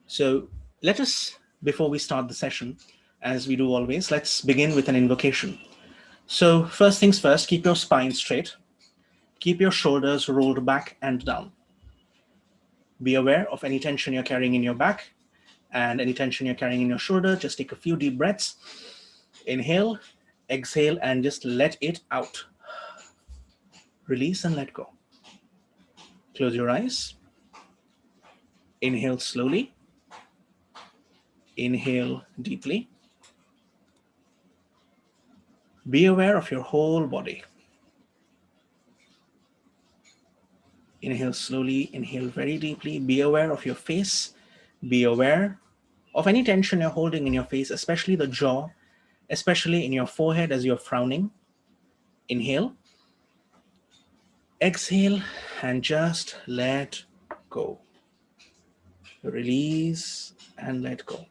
So let us, before we start the session, as we do always, let's begin with an invocation. So first things first, keep your spine straight. Keep your shoulders rolled back and down. Be aware of any tension you're carrying in your back and any tension you're carrying in your shoulder. Just take a few deep breaths. Inhale, exhale, and just let it out. Release and let go. Close your eyes. Inhale slowly. Inhale deeply. Be aware of your whole body. Inhale slowly, inhale very deeply. Be aware of your face. Be aware of any tension you're holding in your face, especially the jaw, especially in your forehead as you're frowning. Inhale. Exhale and just let go. Release and let go.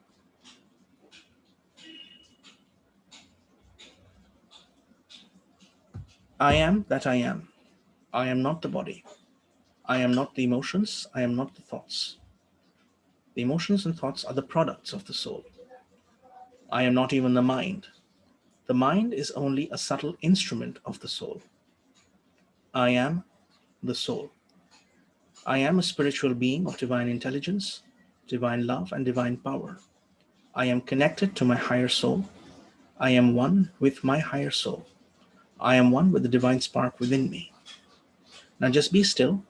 I am that I am. I am not the body. I am not the emotions. I am not the thoughts. The emotions and thoughts are the products of the soul. I am not even the mind. The mind is only a subtle instrument of the soul. I am the soul. I am a spiritual being of divine intelligence, divine love, and divine power. I am connected to my higher soul. I am one with my higher soul. I am one with the divine spark within me. Now just be still.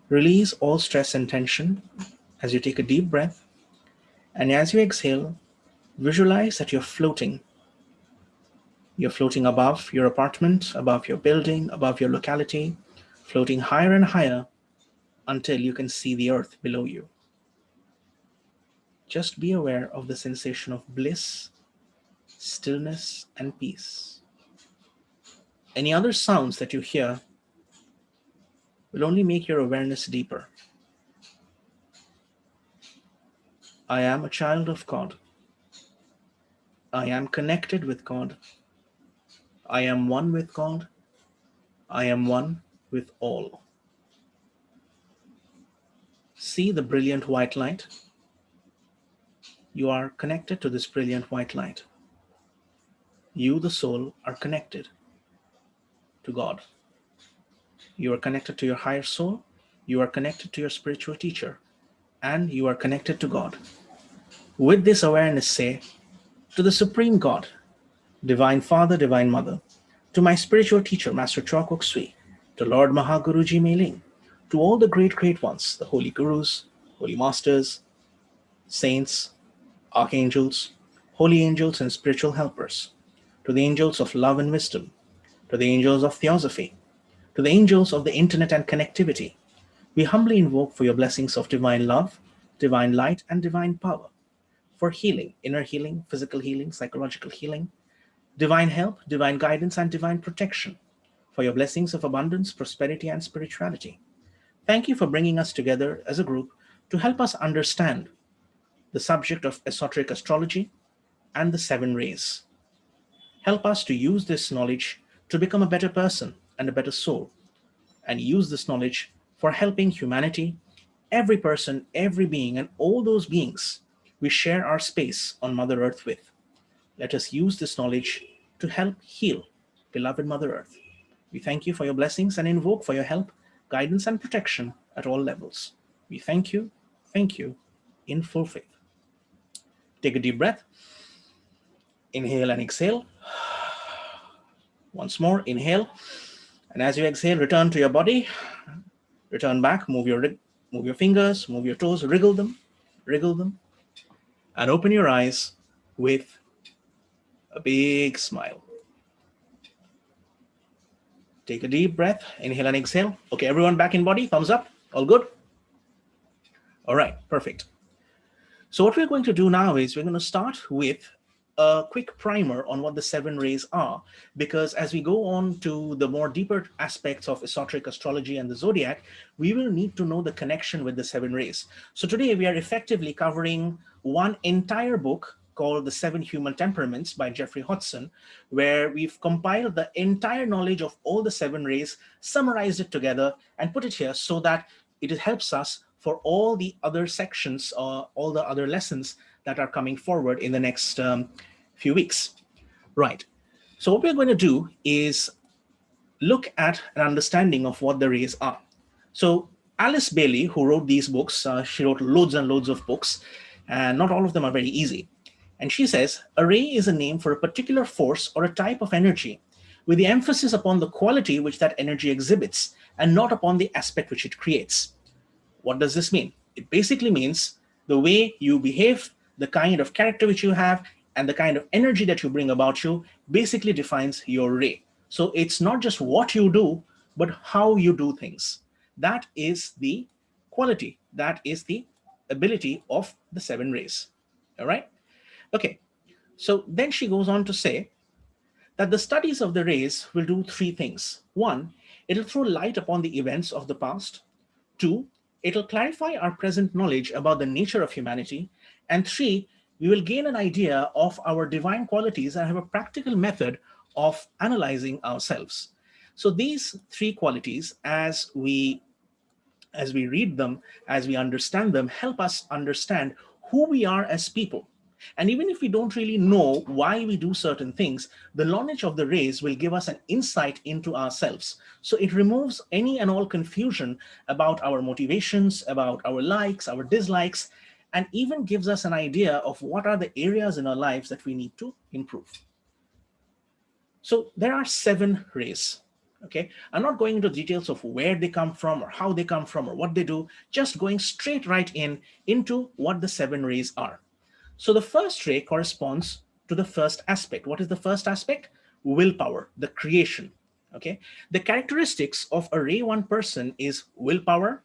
Release all stress and tension as you take a deep breath. And as you exhale, visualize that you're floating. You're floating above your apartment, above your building, above your locality, floating higher and higher until you can see the earth below you. Just be aware of the sensation of bliss, stillness, and peace. Any other sounds that you hear will only make your awareness deeper. I am a child of God. I am connected with God. I am one with God. I am one with all. See the brilliant white light. You are connected to this brilliant white light. You, the soul, are connected to God. You are connected to your higher soul. You are connected to your spiritual teacher. And you are connected to God. With this awareness, say, to the Supreme God, Divine Father, Divine Mother, to my spiritual teacher, Master Choa Sui, to Lord Mahaguruji Meiling, to all the great ones, the holy gurus, holy masters, saints, archangels, holy angels, and spiritual helpers, to the angels of love and wisdom, to the angels of theosophy, to the angels of the internet and connectivity, we humbly invoke for your blessings of divine love, divine light, and divine power, for healing, inner healing, physical healing, psychological healing, divine help, divine guidance, and divine protection, for your blessings of abundance, prosperity, and spirituality. Thank you for bringing us together as a group to help us understand the subject of esoteric astrology and the seven rays. Help us to use this knowledge to become a better person and a better soul, and use this knowledge for helping humanity, every person, every being, and all those beings we share our space on Mother Earth with. Let us use this knowledge to help heal beloved Mother Earth. We thank you for your blessings and invoke for your help, guidance, and protection at all levels. We thank you, in full faith. Take a deep breath. Inhale and exhale. Once more, inhale. And as you exhale, return to your body. Return back, move your fingers, move your toes, wriggle them, and open your eyes with a big smile. Take a deep breath, inhale and exhale. Okay, everyone back in body, thumbs up, all good? All right, perfect. So what we're going to do now is we're going to start with a quick primer on what the seven rays are, because as we go on to the more deeper aspects of esoteric astrology and the zodiac, we will need to know the connection with the seven rays. So today we are effectively covering one entire book called The Seven Human Temperaments by Jeffrey Hodgson, where we've compiled the entire knowledge of all the seven rays, summarized it together, and put it here so that it helps us for all the other sections or all the other lessons that are coming forward in the next few weeks. Right. So what we're going to do is look at an understanding of what the rays are. So Alice Bailey, who wrote these books, she wrote loads and loads of books, and not all of them are very easy. And she says, a ray is a name for a particular force or a type of energy, with the emphasis upon the quality which that energy exhibits, and not upon the aspect which it creates. What does this mean? It basically means the way you behave, the kind of character which you have, and the kind of energy that you bring about you basically defines your ray. So it's not just what you do, but how you do things. That is the quality, that is the ability of the 7 rays. All right? Okay. So then she goes on to say that the studies of the rays will do 3 things. 1, it'll throw light upon the events of the past. 2, it'll clarify our present knowledge about the nature of humanity. And 3, we will gain an idea of our divine qualities and have a practical method of analyzing ourselves. So these 3 qualities, as we read them, as we understand them, help us understand who we are as people. And even if we don't really know why we do certain things, the knowledge of the rays will give us an insight into ourselves. So it removes any and all confusion about our motivations, about our likes, our dislikes, and even gives us an idea of what are the areas in our lives that we need to improve. So there are 7 rays. Okay, I'm not going into details of where they come from or how they come from or what they do, just going straight right into what the 7 rays are. So the first ray corresponds to the first aspect. What is the first aspect? Willpower, the creation. Okay, the characteristics of a ray 1 person is willpower,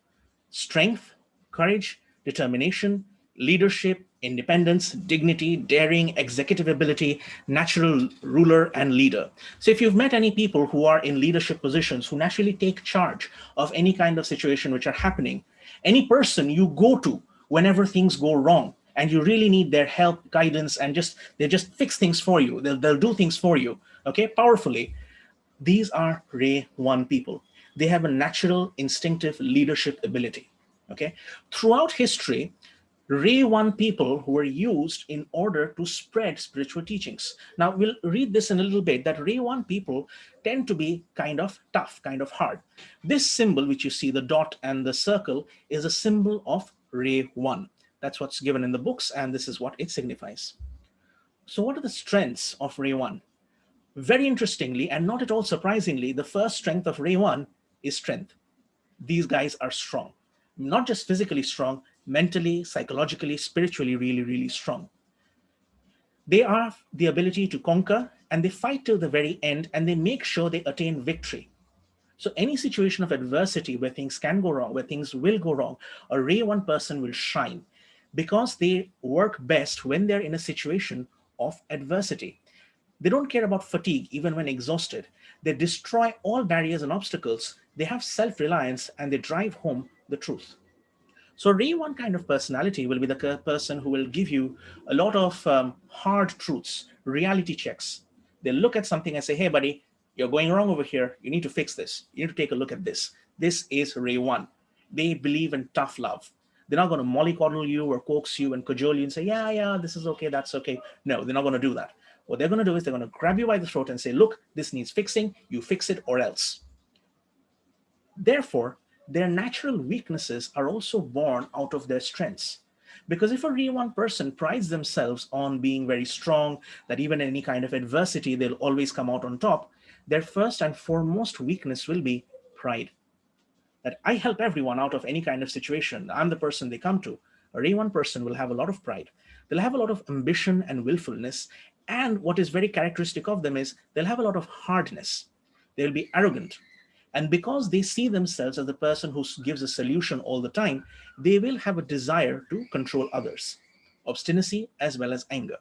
strength, courage, determination, leadership, independence, dignity, daring, executive ability, natural ruler, and leader. So if you've met any people who are in leadership positions, who naturally take charge of any kind of situation which are happening, any person you go to whenever things go wrong, and you really need their help, guidance, and they just fix things for you. They'll do things for you, okay, powerfully. These are ray 1 people. They have a natural, instinctive leadership ability, okay? Throughout history, ray 1 people were used in order to spread spiritual teachings. Now, we'll read this in a little bit, that ray 1 people tend to be kind of tough, kind of hard. This symbol, which you see, the dot and the circle, is a symbol of ray 1. That's what's given in the books, and this is what it signifies. So what are the strengths of ray 1? Very interestingly, and not at all surprisingly, the first strength of ray 1 is strength. These guys are strong. Not just physically strong, mentally, psychologically, spiritually, really, really strong. They have the ability to conquer, and they fight till the very end, and they make sure they attain victory. So any situation of adversity where things can go wrong, where things will go wrong, a ray 1 person will shine, because they work best when they're in a situation of adversity. They don't care about fatigue, even when exhausted. They destroy all barriers and obstacles. They have self-reliance, and they drive home the truth. So ray 1 kind of personality will be the person who will give you a lot of hard truths, reality checks. They'll look at something and say, hey, buddy, you're going wrong over here. You need to fix this. You need to take a look at this. This is ray 1. They believe in tough love. They're not going to mollycoddle you or coax you and cajole you and say, yeah, this is okay, that's okay. No, they're not going to do that. What they're going to do is they're going to grab you by the throat and say, look, this needs fixing. You fix it or else. Therefore, their natural weaknesses are also born out of their strengths. Because if a ray 1 person prides themselves on being very strong, that even in any kind of adversity, they'll always come out on top, their first and foremost weakness will be pride. That I help everyone out of any kind of situation. I'm the person they come to. A ray 1 person will have a lot of pride. They'll have a lot of ambition and willfulness. And what is very characteristic of them is they'll have a lot of hardness. They'll be arrogant. And because they see themselves as the person who gives a solution all the time, they will have a desire to control others. Obstinacy as well as anger.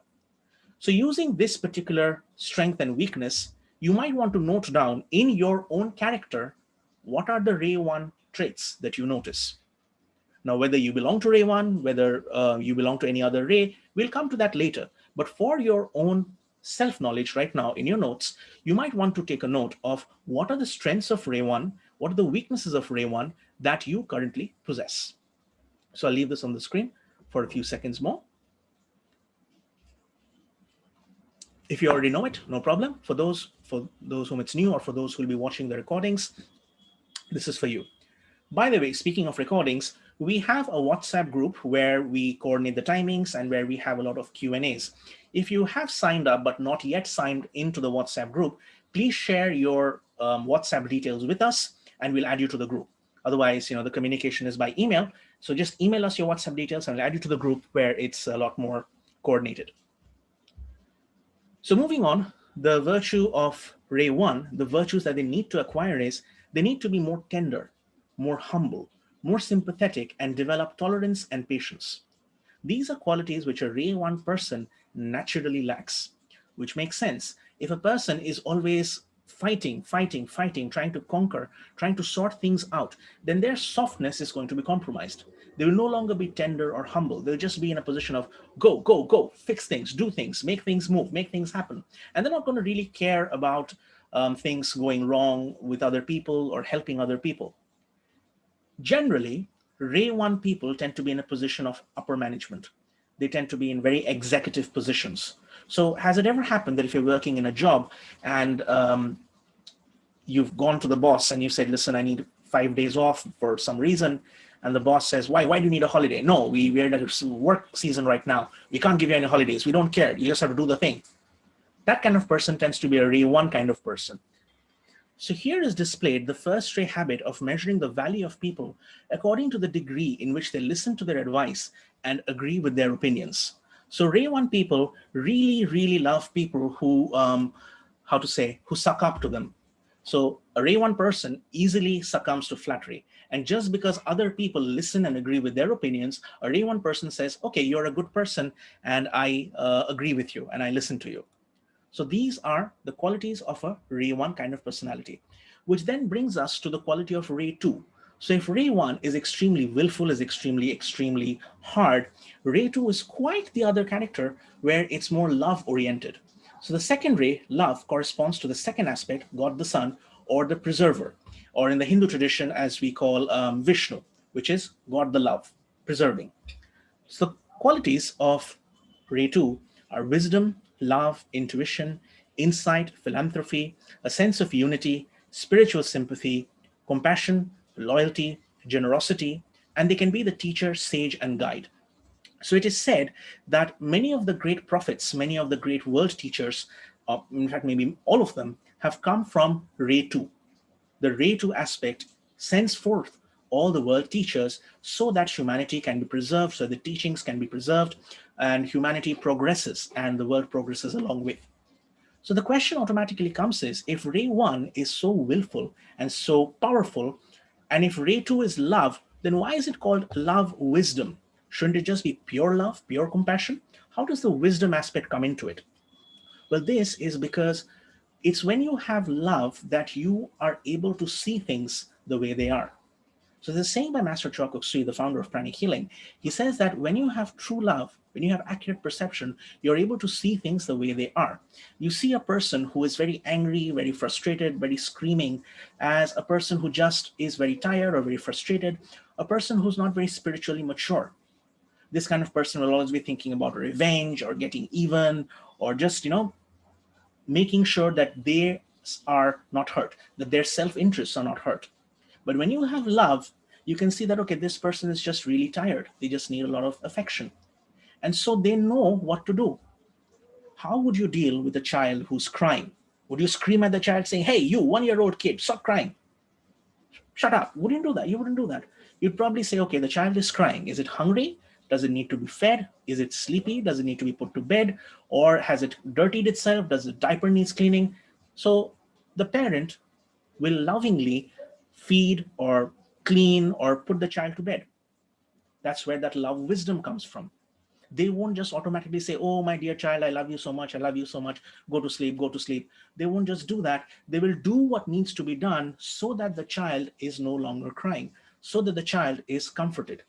So using this particular strength and weakness, you might want to note down in your own character, what are the ray 1 traits that you notice? Now, whether you belong to ray 1, whether you belong to any other ray, we'll come to that later. But for your own self-knowledge right now in your notes, you might want to take a note of what are the strengths of ray 1, what are the weaknesses of ray 1, that you currently possess. So I'll leave this on the screen for a few seconds more. If you already know it, no problem. For those whom it's new, or for those who will be watching the recordings, this is for you. By the way, speaking of recordings, we have a WhatsApp group where we coordinate the timings and where we have a lot of Q&As. If you have signed up but not yet signed into the WhatsApp group, please share your WhatsApp details with us and we'll add you to the group. Otherwise, the communication is by email. So just email us your WhatsApp details and we'll add you to the group where it's a lot more coordinated. So moving on, the virtue of Ray 1, the virtues that they need to acquire is they need to be more tender, more humble, more sympathetic, and develop tolerance and patience. These are qualities which a Ray 1 person naturally lacks, which makes sense. If a person is always fighting, trying to conquer, trying to sort things out, then their softness is going to be compromised. They will no longer be tender or humble. They'll just be in a position of go, go, go, fix things, do things, make things move, make things happen. And they're not going to really care about things going wrong with other people or helping other people. Generally, Ray 1 people tend to be in a position of upper management. They tend to be in very executive positions. So has it ever happened that if you're working in a job and you've gone to the boss and you said, listen, I need 5 days off for some reason, and the boss says, why do you need a holiday? No, we're in a work season right now. We can't give you any holidays. We don't care. You just have to do the thing. That kind of person tends to be a Ray 1 kind of person. So here is displayed the first Ray habit of measuring the value of people according to the degree in which they listen to their advice and agree with their opinions. So Ray 1 people really, really love people who, who suck up to them. So a Ray 1 person easily succumbs to flattery. And just because other people listen and agree with their opinions, a Ray 1 person says, okay, you're a good person and I agree with you and I listen to you. So these are the qualities of a Ray 1 kind of personality, which then brings us to the quality of Ray 2. So if Ray 1 is extremely willful, is extremely hard, Ray 2 is quite the other character where it's more love-oriented. So the second Ray, love, corresponds to the second aspect, God the Son, or the preserver, or in the Hindu tradition as we call Vishnu, which is God the love, preserving. So the qualities of Ray 2 are wisdom, love, intuition, insight, philanthropy, a sense of unity, spiritual sympathy, compassion, loyalty, generosity, and they can be the teacher, sage, and guide. So it is said that many of the great prophets, many of the great world teachers, in fact, maybe all of them, have come from Ray 2. The Ray 2 aspect sends forth all the world teachers so that humanity can be preserved, so the teachings can be preserved, and humanity progresses and the world progresses along with. So the question automatically comes is, if Ray 1 is so willful and so powerful, and if Ray 2 is love, then why is it called love wisdom? Shouldn't it just be pure love, pure compassion? How does the wisdom aspect come into it? Well, this is because it's when you have love that you are able to see things the way they are. So there's a saying by Master Choa Sui, the founder of Pranic Healing. He says that when you have true love, when you have accurate perception, you're able to see things the way they are. You see a person who is very angry, very frustrated, very screaming, as a person who just is very tired or very frustrated, a person who's not very spiritually mature. This kind of person will always be thinking about revenge or getting even, or just, making sure that they are not hurt, that their self-interests are not hurt. But when you have love, you can see that, okay, this person is just really tired. They just need a lot of affection. And so they know what to do. How would you deal with a child who's crying? Would you scream at the child saying, hey, you 1-year-old kid, stop crying. Shut up. Wouldn't do that. You wouldn't do that. You'd probably say, okay, the child is crying. Is it hungry? Does it need to be fed? Is it sleepy? Does it need to be put to bed? Or has it dirtied itself? Does the diaper needs cleaning? So the parent will lovingly feed or clean or put the child to bed. That's where that love wisdom comes from. They won't just automatically say, oh, my dear child, I love you so much. I love you so much. Go to sleep, go to sleep. They won't just do that. They will do what needs to be done so that the child is no longer crying, so that the child is comforted.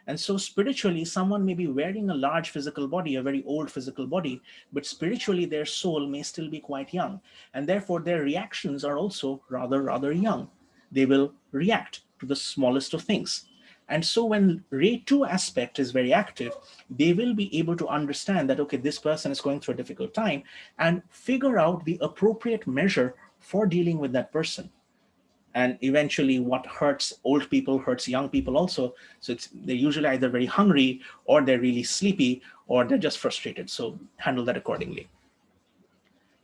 And so spiritually, someone may be wearing a large physical body, a very old physical body, but spiritually their soul may still be quite young. And therefore their reactions are also rather young. They will react to the smallest of things. And so when Ray 2 aspect is very active, they will be able to understand that, okay, this person is going through a difficult time, and figure out the appropriate measure for dealing with that person. And eventually what hurts old people hurts young people also. So they're usually either very hungry, or they're really sleepy, or they're just frustrated. So handle that accordingly.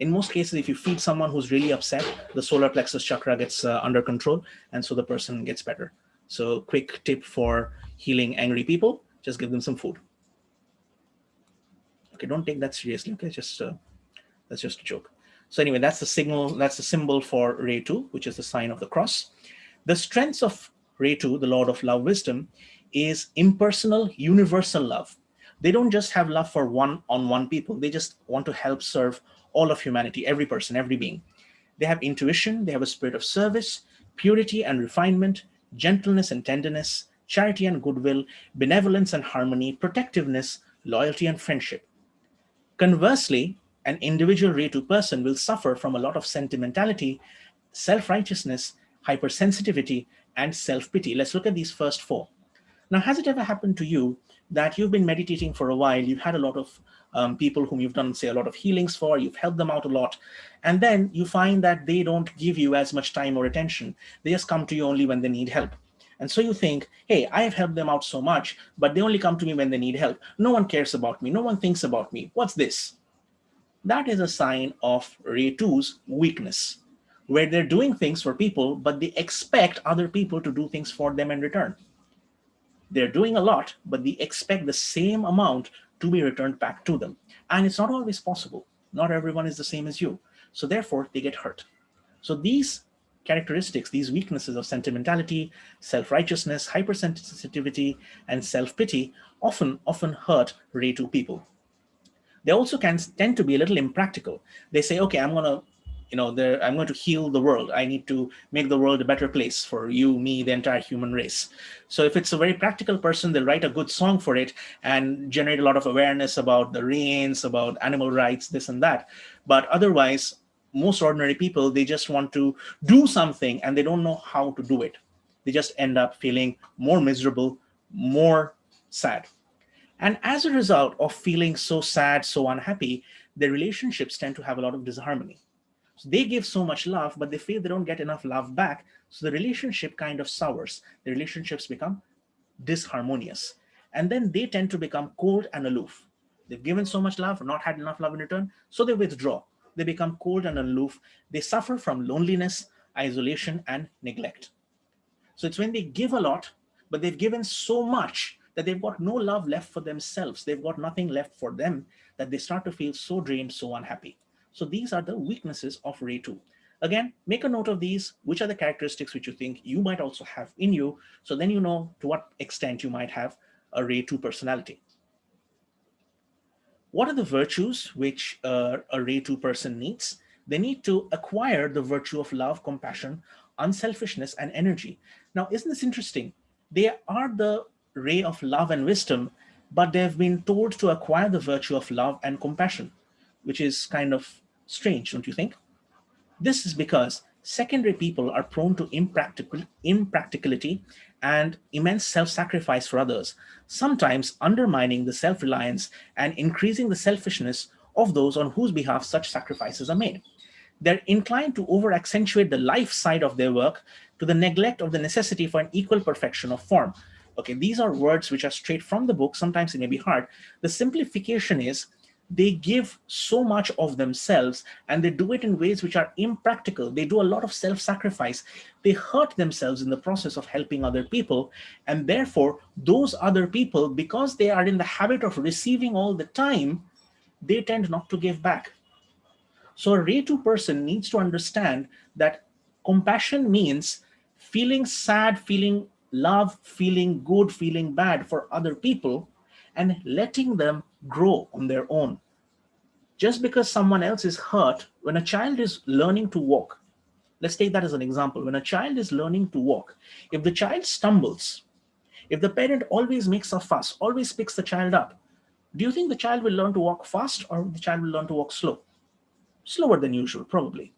In most cases, if you feed someone who's really upset, the solar plexus chakra gets under control, and so the person gets better. So quick tip for healing angry people: just give them some food. Okay, don't take that seriously. Okay, just that's just a joke. So anyway, that's the signal, that's the symbol for Ray 2, which is the sign of the cross. The strengths of Ray 2, the Lord of Love Wisdom, is impersonal, universal love. They don't just have love for one-on-one people. They just want to help serve all of humanity, every person, every being. They have intuition, they have a spirit of service, purity and refinement, gentleness and tenderness, charity and goodwill, benevolence and harmony, protectiveness, loyalty and friendship. Conversely, an individual Ray 2 person will suffer from a lot of sentimentality, self-righteousness, hypersensitivity, and self-pity. Let's look at these first four. Now, has it ever happened to you that you've been meditating for a while, you've had a lot of people whom you've done, say, a lot of healings for, you've helped them out a lot, and then you find that they don't give you as much time or attention. They just come to you only when they need help. And so you think, hey, I have helped them out so much, but they only come to me when they need help. No one cares about me. No one thinks about me. What's this? That is a sign of Ray 2's weakness, where they're doing things for people, but they expect other people to do things for them in return. They're doing a lot, but they expect the same amount to be returned back to them. And it's not always possible. Not everyone is the same as you. So therefore, they get hurt. So these characteristics, these weaknesses of sentimentality, self-righteousness, hypersensitivity, and self-pity often hurt Ray 2 people. They also can tend to be a little impractical. They say, okay, I'm going to heal the world. I need to make the world a better place for you, me, the entire human race. So if it's a very practical person, they'll write a good song for it and generate a lot of awareness about the rains, about animal rights, this and that. But otherwise, most ordinary people, they just want to do something and they don't know how to do it. They just end up feeling more miserable, more sad. And as a result of feeling so sad, so unhappy, their relationships tend to have a lot of disharmony. So they give so much love, but they feel they don't get enough love back. So the relationship kind of sours. The relationships become disharmonious. And then they tend to become cold and aloof. They've given so much love, not had enough love in return, so they withdraw. They become cold and aloof. They suffer from loneliness, isolation, and neglect. So it's when they give a lot, but they've given so much that they've got no love left for themselves. They've got nothing left for them, that they start to feel so drained, so unhappy. So these are the weaknesses of Ray 2. Again, make a note of these. Which are the characteristics which you think you might also have in you? So then you know to what extent you might have a Ray 2 personality. What are the virtues which a Ray 2 person needs? They need to acquire the virtue of love, compassion, unselfishness, and energy. Now, isn't this interesting? They are the ray of love and wisdom, but they've been told to acquire the virtue of love and compassion, which is kind of strange, don't you think? This is because secondary people are prone to impracticality and immense self-sacrifice for others, sometimes undermining the self-reliance and increasing the selfishness of those on whose behalf such sacrifices are made. They're inclined to over-accentuate the life side of their work to the neglect of the necessity for an equal perfection of form. Okay, these are words which are straight from the book. Sometimes it may be hard. The simplification is they give so much of themselves and they do it in ways which are impractical. They do a lot of self-sacrifice. They hurt themselves in the process of helping other people. And therefore, those other people, because they are in the habit of receiving all the time, they tend not to give back. So a Ray 2 person needs to understand that compassion means feeling sad, feeling love, feeling good, feeling bad for other people, and letting them grow on their own. Just because someone else is hurt, when a child is learning to walk, let's take that as an example. When a child is learning to walk, if the child stumbles, if the parent always makes a fuss, always picks the child up, do you think the child will learn to walk fast or the child will learn to walk slow? Slower than usual, probably.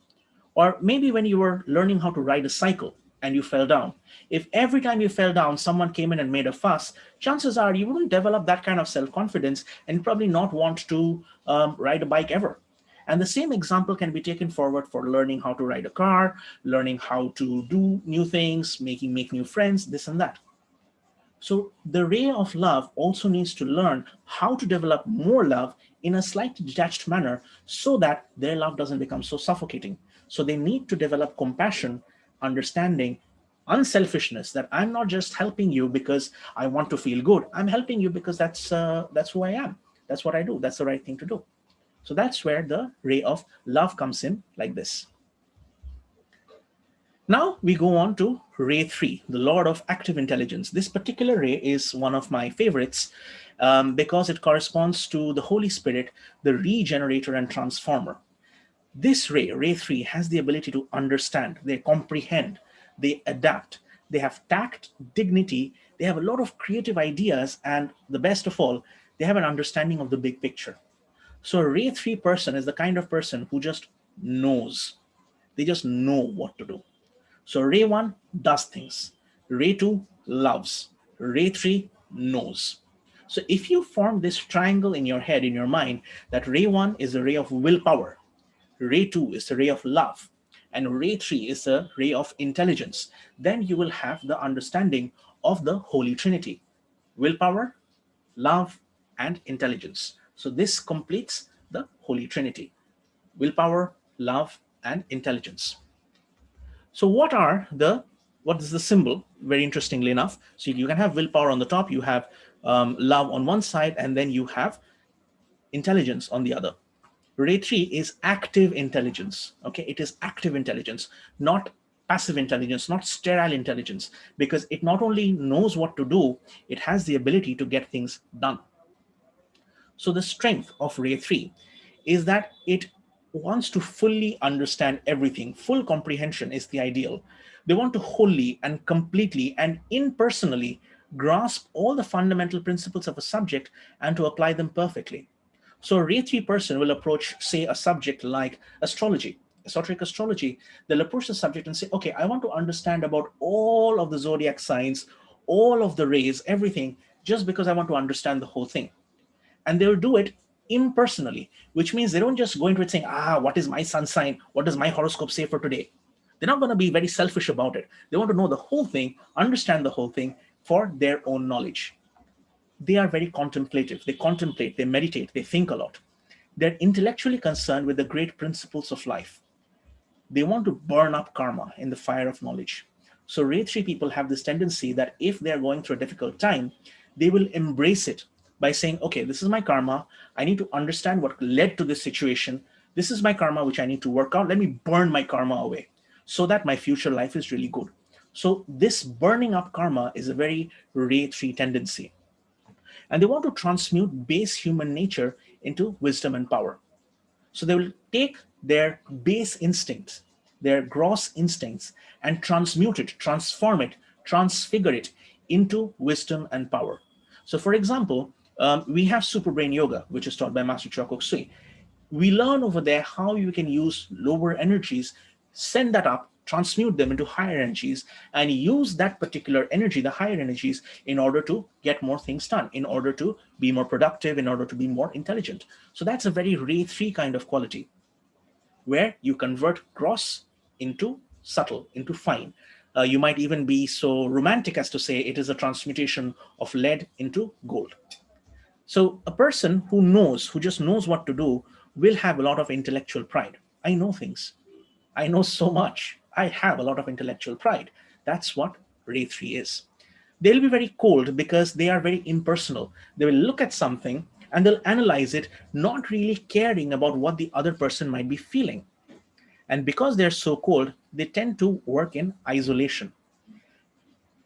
Or maybe when you were learning how to ride a cycle, and you fell down. If every time you fell down, someone came in and made a fuss, chances are you wouldn't develop that kind of self-confidence and probably not want to ride a bike ever. And the same example can be taken forward for learning how to ride a car, learning how to do new things, make new friends, this and that. So the ray of love also needs to learn how to develop more love in a slightly detached manner so that their love doesn't become so suffocating. So they need to develop compassion, understanding, unselfishness, that I'm not just helping you because I want to feel good. I'm helping you because that's who I am. That's what I do. That's the right thing to do. So that's where the ray of love comes in, like this. Now we go on to Ray 3, the Lord of Active Intelligence. This particular ray is one of my favorites because it corresponds to the Holy Spirit, the regenerator and transformer. This ray, Ray 3, has the ability to understand, they comprehend, they adapt, they have tact, dignity, they have a lot of creative ideas, and the best of all, they have an understanding of the big picture. So a Ray 3 person is the kind of person who just knows. They just know what to do. So Ray 1 does things, Ray 2 loves, Ray 3 knows. So if you form this triangle in your head, in your mind, that Ray 1 is a ray of willpower, Ray 2 is a ray of love, and Ray 3 is a ray of intelligence, then you will have the understanding of the Holy Trinity: willpower, love, and intelligence. So this completes the Holy Trinity: willpower, love, and intelligence. So what is the symbol? Very interestingly enough, so you can have willpower on the top, you have love on one side, and then you have intelligence on the other. Ray 3 is active intelligence. Okay, it is active intelligence, not passive intelligence, not sterile intelligence, because it not only knows what to do, it has the ability to get things done. So the strength of Ray 3 is that it wants to fully understand everything. Full comprehension is the ideal. They want to wholly and completely and impersonally grasp all the fundamental principles of a subject and to apply them perfectly. So a Ray 3 person will approach, say, a subject like astrology, esoteric astrology. They'll approach the subject and say, okay, I want to understand about all of the zodiac signs, all of the rays, everything, just because I want to understand the whole thing. And they'll do it impersonally, which means they don't just go into it saying, what is my sun sign? What does my horoscope say for today? They're not going to be very selfish about it. They want to know the whole thing, understand the whole thing for their own knowledge. They are very contemplative. They contemplate, they meditate, they think a lot. They're intellectually concerned with the great principles of life. They want to burn up karma in the fire of knowledge. So Ray 3 people have this tendency that if they're going through a difficult time, they will embrace it by saying, okay, this is my karma. I need to understand what led to this situation. This is my karma, which I need to work out. Let me burn my karma away so that my future life is really good. So this burning up karma is a very Ray 3 tendency. And they want to transmute base human nature into wisdom and power. So they will take their base instincts, their gross instincts, and transmute it, transform it, transfigure it into wisdom and power. So for example, we have Super Brain Yoga, which is taught by Master Choa Sui. We learn over there how you can use lower energies, send that up, transmute them into higher energies, and use that particular energy, the higher energies, in order to get more things done, in order to be more productive, in order to be more intelligent. So that's a very Ray 3 kind of quality, where you convert gross into subtle, into fine. You might even be so romantic as to say it is a transmutation of lead into gold. So a person who knows, who just knows what to do, will have a lot of intellectual pride. I know things. I know so much. I have a lot of intellectual pride. That's what Ray 3 is. They'll be very cold because they are very impersonal. They will look at something and they'll analyze it, not really caring about what the other person might be feeling. And because they're so cold, they tend to work in isolation.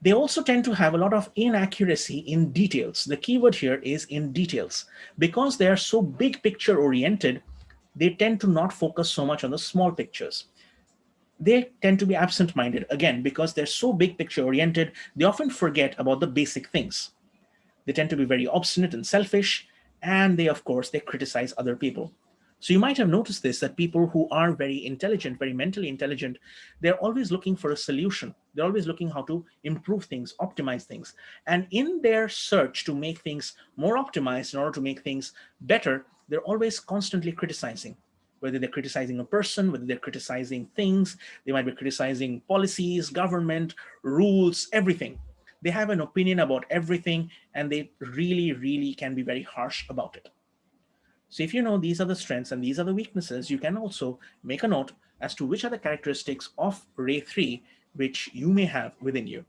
They also tend to have a lot of inaccuracy in details. The keyword here is in details. Because they are so big picture oriented, they tend to not focus so much on the small pictures. They tend to be absent-minded, again, because they're so big picture oriented, they often forget about the basic things. They tend to be very obstinate and selfish, and they, of course, they criticize other people. So you might have noticed this, that people who are very intelligent, very mentally intelligent, they're always looking for a solution. They're always looking how to improve things, optimize things. And in their search to make things more optimized, in order to make things better, they're always constantly criticizing. Whether they're criticizing a person, whether they're criticizing things, they might be criticizing policies, government, rules, everything. They have an opinion about everything, and they really, really can be very harsh about it. So if you know these are the strengths and these are the weaknesses, you can also make a note as to which are the characteristics of Ray 3 which you may have within you.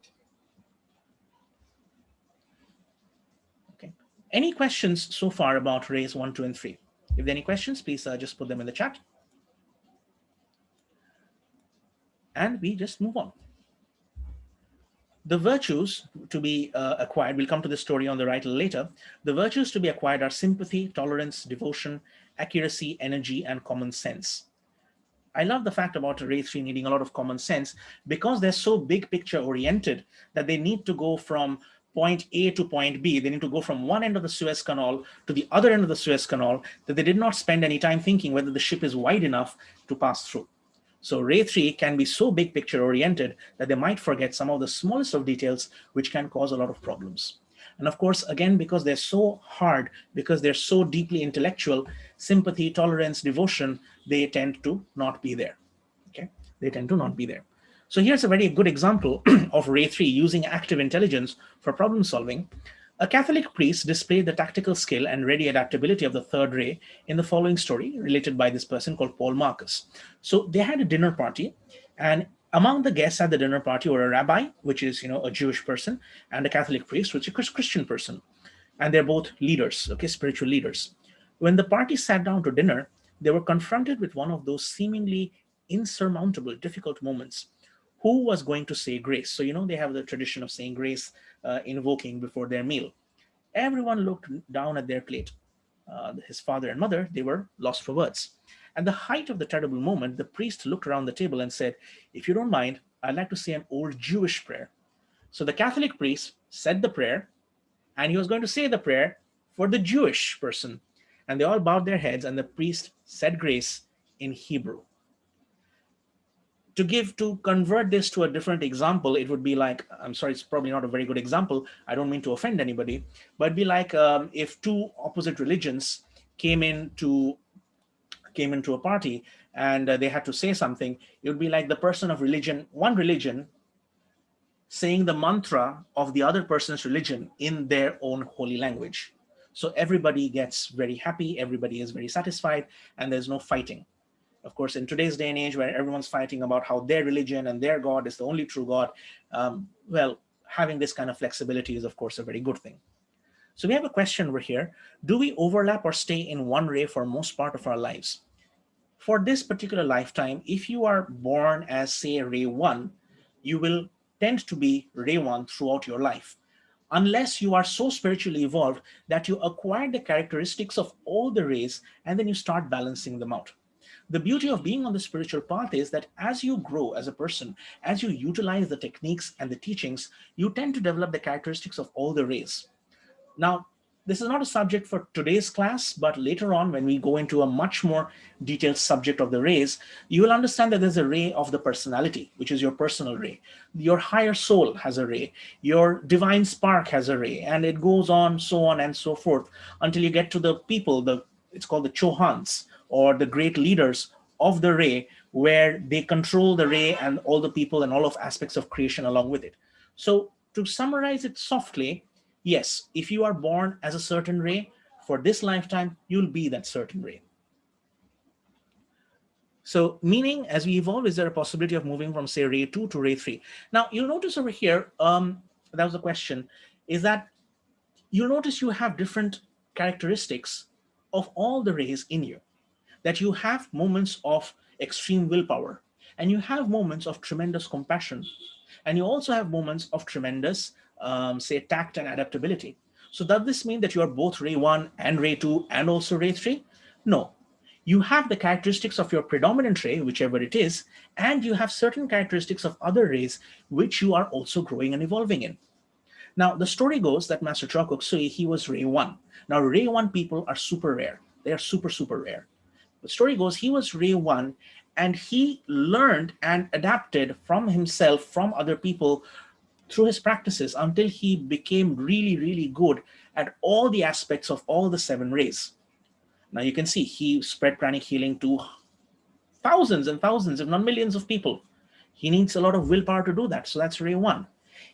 Okay. Any questions so far about Rays 1, 2, and 3? If there are any questions, please just put them in the chat. And we just move on. The virtues to be acquired, we'll come to this story on the right later. The virtues to be acquired are sympathy, tolerance, devotion, accuracy, energy, and common sense. I love the fact about Ray 3 needing a lot of common sense, because they're so big picture oriented that they need to go from point A to point B. They need to go from one end of the Suez Canal to the other end of the Suez Canal, that they did not spend any time thinking whether the ship is wide enough to pass through. So Ray 3 can be so big picture oriented that they might forget some of the smallest of details, which can cause a lot of problems. And of course, again, because they're so hard, because they're so deeply intellectual, sympathy, tolerance, devotion, they tend to not be there. Okay, they tend to not be there. So here's a very good example of Ray 3 using active intelligence for problem solving. A Catholic priest displayed the tactical skill and ready adaptability of the third ray in the following story, related by this person called Paul Marcus. So they had a dinner party, and among the guests at the dinner party were a rabbi, which is a Jewish person, and a Catholic priest, which is a Christian person, and they're both leaders, okay, spiritual leaders. When the party sat down to dinner, they were confronted with one of those seemingly insurmountable, difficult moments. Who was going to say grace? So they have the tradition of saying grace, invoking before their meal. Everyone looked down at their plate. His father and mother, they were lost for words. At the height of the terrible moment, the priest looked around the table and said, "If you don't mind, I'd like to say an old Jewish prayer." So the Catholic priest said the prayer, and he was going to say the prayer for the Jewish person. And they all bowed their heads, and the priest said grace in Hebrew. To convert this to a different example, it would be like, I'm sorry, it's probably not a very good example, I don't mean to offend anybody, but it'd be like if two opposite religions came into a party, and they had to say something. It would be like the person of one religion saying the mantra of the other person's religion in their own holy language. So everybody gets very happy, everybody is very satisfied, and there's no fighting. Of course, in today's day and age, where everyone's fighting about how their religion and their God is the only true God, well, having this kind of flexibility is, of course, a very good thing. So we have a question over here. Do we overlap or stay in one ray for most part of our lives? For this particular lifetime, if you are born as, say, ray 1, you will tend to be ray 1 throughout your life, unless you are so spiritually evolved that you acquire the characteristics of all the rays, and then you start balancing them out. The beauty of being on the spiritual path is that as you grow as a person, as you utilize the techniques and the teachings, you tend to develop the characteristics of all the rays. Now, this is not a subject for today's class, but later on, when we go into a much more detailed subject of the rays, you will understand that there's a ray of the personality, which is your personal ray. Your higher soul has a ray. Your divine spark has a ray, and it goes on, so on and so forth, until you get to the people, it's called the Chohans, or the great leaders of the ray, where they control the ray and all the people and all of aspects of creation along with it. So to summarize it softly, yes, if you are born as a certain ray, for this lifetime, you'll be that certain ray. So meaning, as we evolve, is there a possibility of moving from, say, ray 2 to ray 3? Now, you'll notice over here, that was the question, is that you'll notice you have different characteristics of all the rays in you. That you have moments of extreme willpower, and you have moments of tremendous compassion, and you also have moments of tremendous, say, tact and adaptability. So does this mean that you are both ray 1 and ray 2 and also ray 3? No. You have the characteristics of your predominant ray, whichever it is, and you have certain characteristics of other rays, which you are also growing and evolving in. Now, the story goes that Master Choa Kok Sui, he was ray 1. Now, ray 1 people are super rare. They are super, super rare. The story goes he was Ray 1, and he learned and adapted from himself, from other people, through his practices until he became really, really good at all the aspects of all the 7 rays. Now you can see he spread pranic healing to thousands and thousands, if not millions of people. He needs a lot of willpower to do that. So that's Ray 1.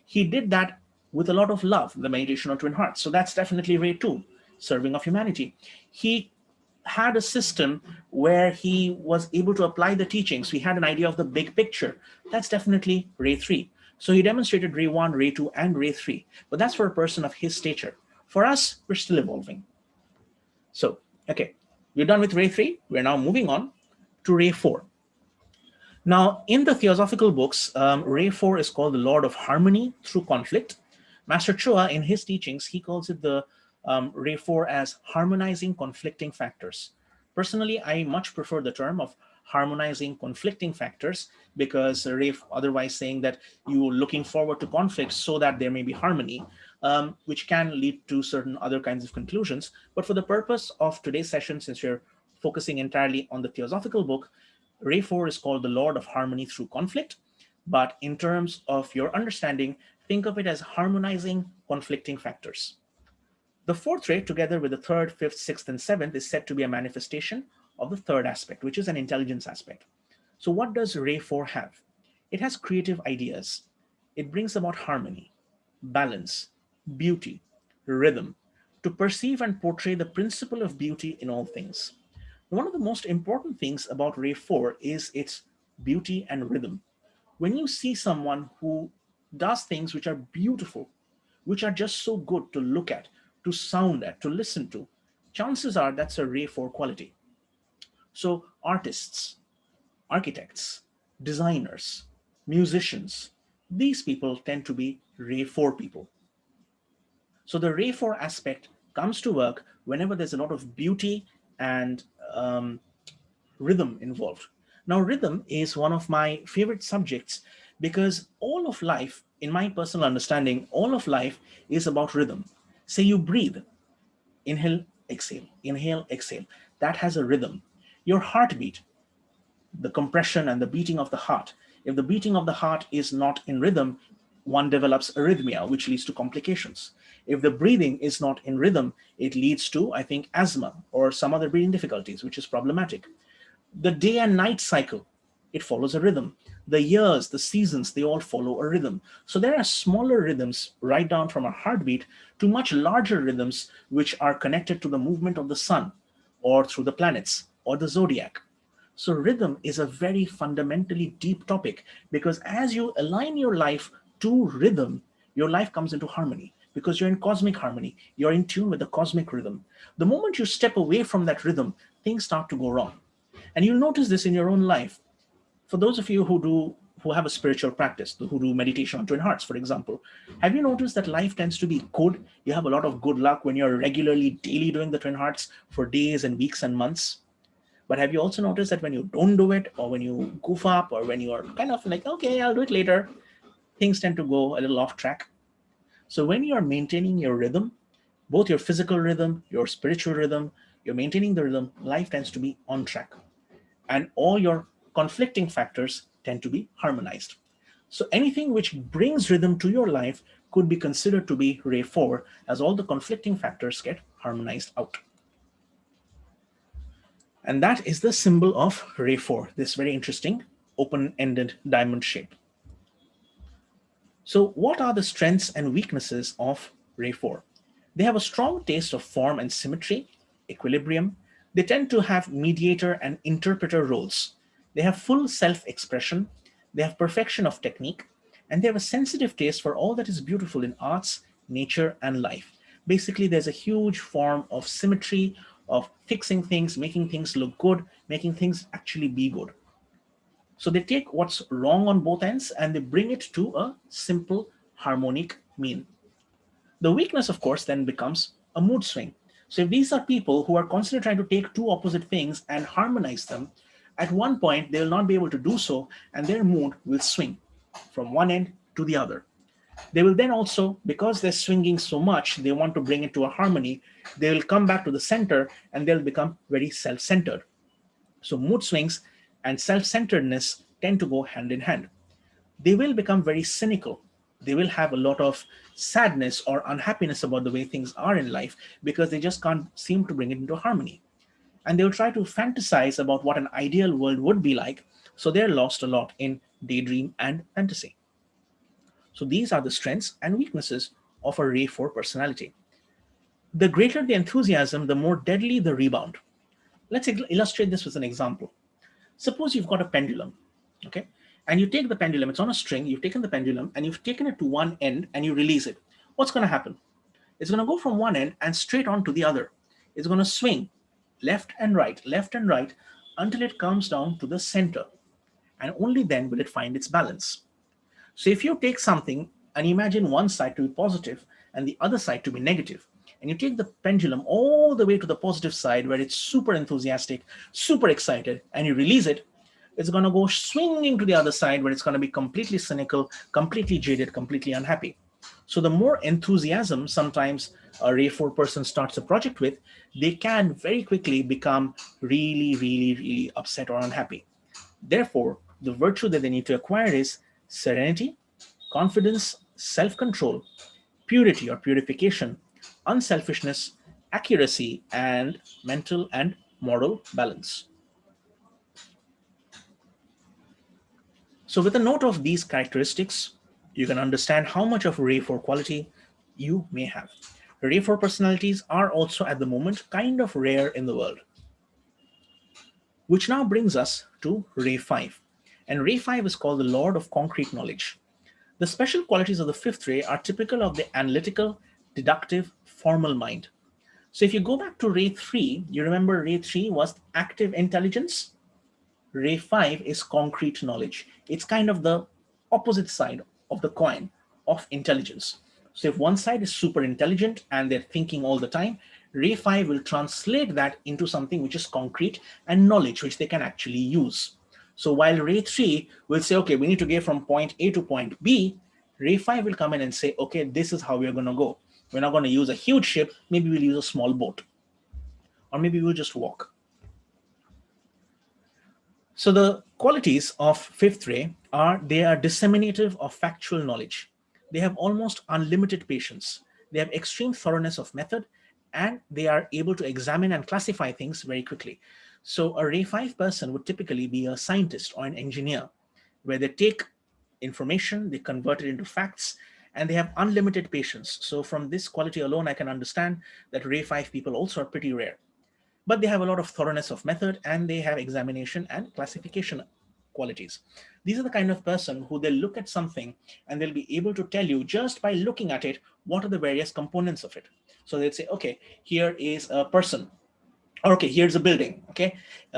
He did that with a lot of love, the meditation on twin hearts. So that's definitely Ray 2, serving of humanity. He had a system where he was able to apply the teachings. He had an idea of the big picture. That's definitely Ray 3. So he demonstrated Ray 1, Ray 2, and Ray 3. But that's for a person of his stature. For us, we're still evolving. So, okay, we're done with Ray 3. We're now moving on to Ray 4. Now, in the theosophical books, Ray 4 is called the Lord of Harmony through conflict. Master Chua, in his teachings, he calls it the Ray 4 as harmonizing conflicting factors. Personally, I much prefer the term of harmonizing conflicting factors, because Ray otherwise saying that you're looking forward to conflict so that there may be harmony, which can lead to certain other kinds of conclusions. But for the purpose of today's session, since we're focusing entirely on the theosophical book, Ray 4 is called the Lord of Harmony through conflict. But in terms of your understanding, think of it as harmonizing conflicting factors. The 4th ray, together with the 3rd, 5th, 6th, and 7th, is said to be a manifestation of the 3rd aspect, which is an intelligence aspect. So what does Ray 4 have? It has creative ideas. It brings about harmony, balance, beauty, rhythm, to perceive and portray the principle of beauty in all things. One of the most important things about Ray 4 is its beauty and rhythm. When you see someone who does things which are beautiful, which are just so good to look at, to sound at, to listen to, chances are that's a Ray 4 quality. So artists, architects, designers, musicians, these people tend to be Ray 4 people. So the Ray 4 aspect comes to work whenever there's a lot of beauty and rhythm involved. Now, rhythm is one of my favorite subjects, because all of life, in my personal understanding, all of life is about rhythm. Say you breathe, inhale, exhale, that has a rhythm. Your heartbeat, the compression and the beating of the heart, if the beating of the heart is not in rhythm, one develops arrhythmia, which leads to complications. If the breathing is not in rhythm, it leads to, I think, asthma or some other breathing difficulties, which is problematic. The day and night cycle, it follows a rhythm. The years, the seasons, they all follow a rhythm. So there are smaller rhythms right down from our heartbeat to much larger rhythms, which are connected to the movement of the sun or through the planets or the zodiac. So rhythm is a very fundamentally deep topic, because as you align your life to rhythm, your life comes into harmony, because you're in cosmic harmony. You're in tune with the cosmic rhythm. The moment you step away from that rhythm, things start to go wrong. And you'll notice this in your own life. For those of you who have a spiritual practice, who do meditation on twin hearts, for example, have you noticed that life tends to be good? You have a lot of good luck when you're regularly, daily doing the twin hearts for days and weeks and months. But have you also noticed that when you don't do it, or when you goof up, or when you are kind of like, okay, I'll do it later, things tend to go a little off track? So when you are maintaining your rhythm, both your physical rhythm, your spiritual rhythm, you're maintaining the rhythm, life tends to be on track. And all your conflicting factors tend to be harmonized. So anything which brings rhythm to your life could be considered to be Ray 4, as all the conflicting factors get harmonized out. And that is the symbol of Ray 4, this very interesting open-ended diamond shape. So what are the strengths and weaknesses of Ray 4? They have a strong taste of form and symmetry, equilibrium. They tend to have mediator and interpreter roles. They have full self-expression. They have perfection of technique. And they have a sensitive taste for all that is beautiful in arts, nature, and life. Basically, there's a huge form of symmetry, of fixing things, making things look good, making things actually be good. So they take what's wrong on both ends and they bring it to a simple harmonic mean. The weakness, of course, then becomes a mood swing. So if these are people who are constantly trying to take two opposite things and harmonize them, at one point they will not be able to do so, and their mood will swing from one end to the other. They will then also, because they're swinging so much, they want to bring it to a harmony, they will come back to the center and they'll become very self-centered. So mood swings and self-centeredness tend to go hand in hand. They will become very cynical. They will have a lot of sadness or unhappiness about the way things are in life because they just can't seem to bring it into harmony. And they will try to fantasize about what an ideal world would be like. So they're lost a lot in daydream and fantasy. So these are the strengths and weaknesses of a Ray 4 personality. The greater the enthusiasm, the more deadly the rebound. Let's illustrate this with an example. Suppose you've got a pendulum, okay? And you take the pendulum, it's on a string, you've taken the pendulum and you've taken it to one end and you release it. What's going to happen? It's going to go from one end and straight on to the other. It's going to swing left and right, until it comes down to the center. And only then will it find its balance. So if you take something and imagine one side to be positive and the other side to be negative, and you take the pendulum all the way to the positive side where it's super enthusiastic, super excited, and you release it, it's going to go swinging to the other side where it's going to be completely cynical, completely jaded, completely unhappy. So the more enthusiasm sometimes a Ray 4 person starts a project with, they can very quickly become really, really, really upset or unhappy. Therefore, the virtue that they need to acquire is serenity, confidence, self-control, purity or purification, unselfishness, accuracy, and mental and moral balance. So with a note of these characteristics, you can understand how much of Ray 4 quality you may have. Ray 4 personalities are also at the moment kind of rare in the world. Which now brings us to Ray 5. And Ray 5 is called the Lord of Concrete Knowledge. The special qualities of the fifth ray are typical of the analytical, deductive, formal mind. So if you go back to Ray 3, you remember Ray 3 was active intelligence. Ray 5 is concrete knowledge. It's kind of the opposite side of the coin of intelligence. So if one side is super intelligent and they're thinking all the time, Ray 5 will translate that into something which is concrete and knowledge, which they can actually use. So while Ray 3 will say, okay, we need to get from point A to point B, Ray 5 will come in and say, okay, this is how we're going to go. We're not going to use a huge ship. Maybe we'll use a small boat. Or maybe we'll just walk. So the qualities of fifth ray are they are disseminative of factual knowledge. They have almost unlimited patience. They have extreme thoroughness of method, and they are able to examine and classify things very quickly. So a Ray 5 person would typically be a scientist or an engineer, where they take information, they convert it into facts, and they have unlimited patience. So from this quality alone, I can understand that Ray 5 people also are pretty rare. But they have a lot of thoroughness of method, and they have examination and classification qualities. These are the kind of person who they'll look at something and they'll be able to tell you just by looking at it, what are the various components of it. So they'll say, okay, here is a person. Or okay, here's a building. Okay,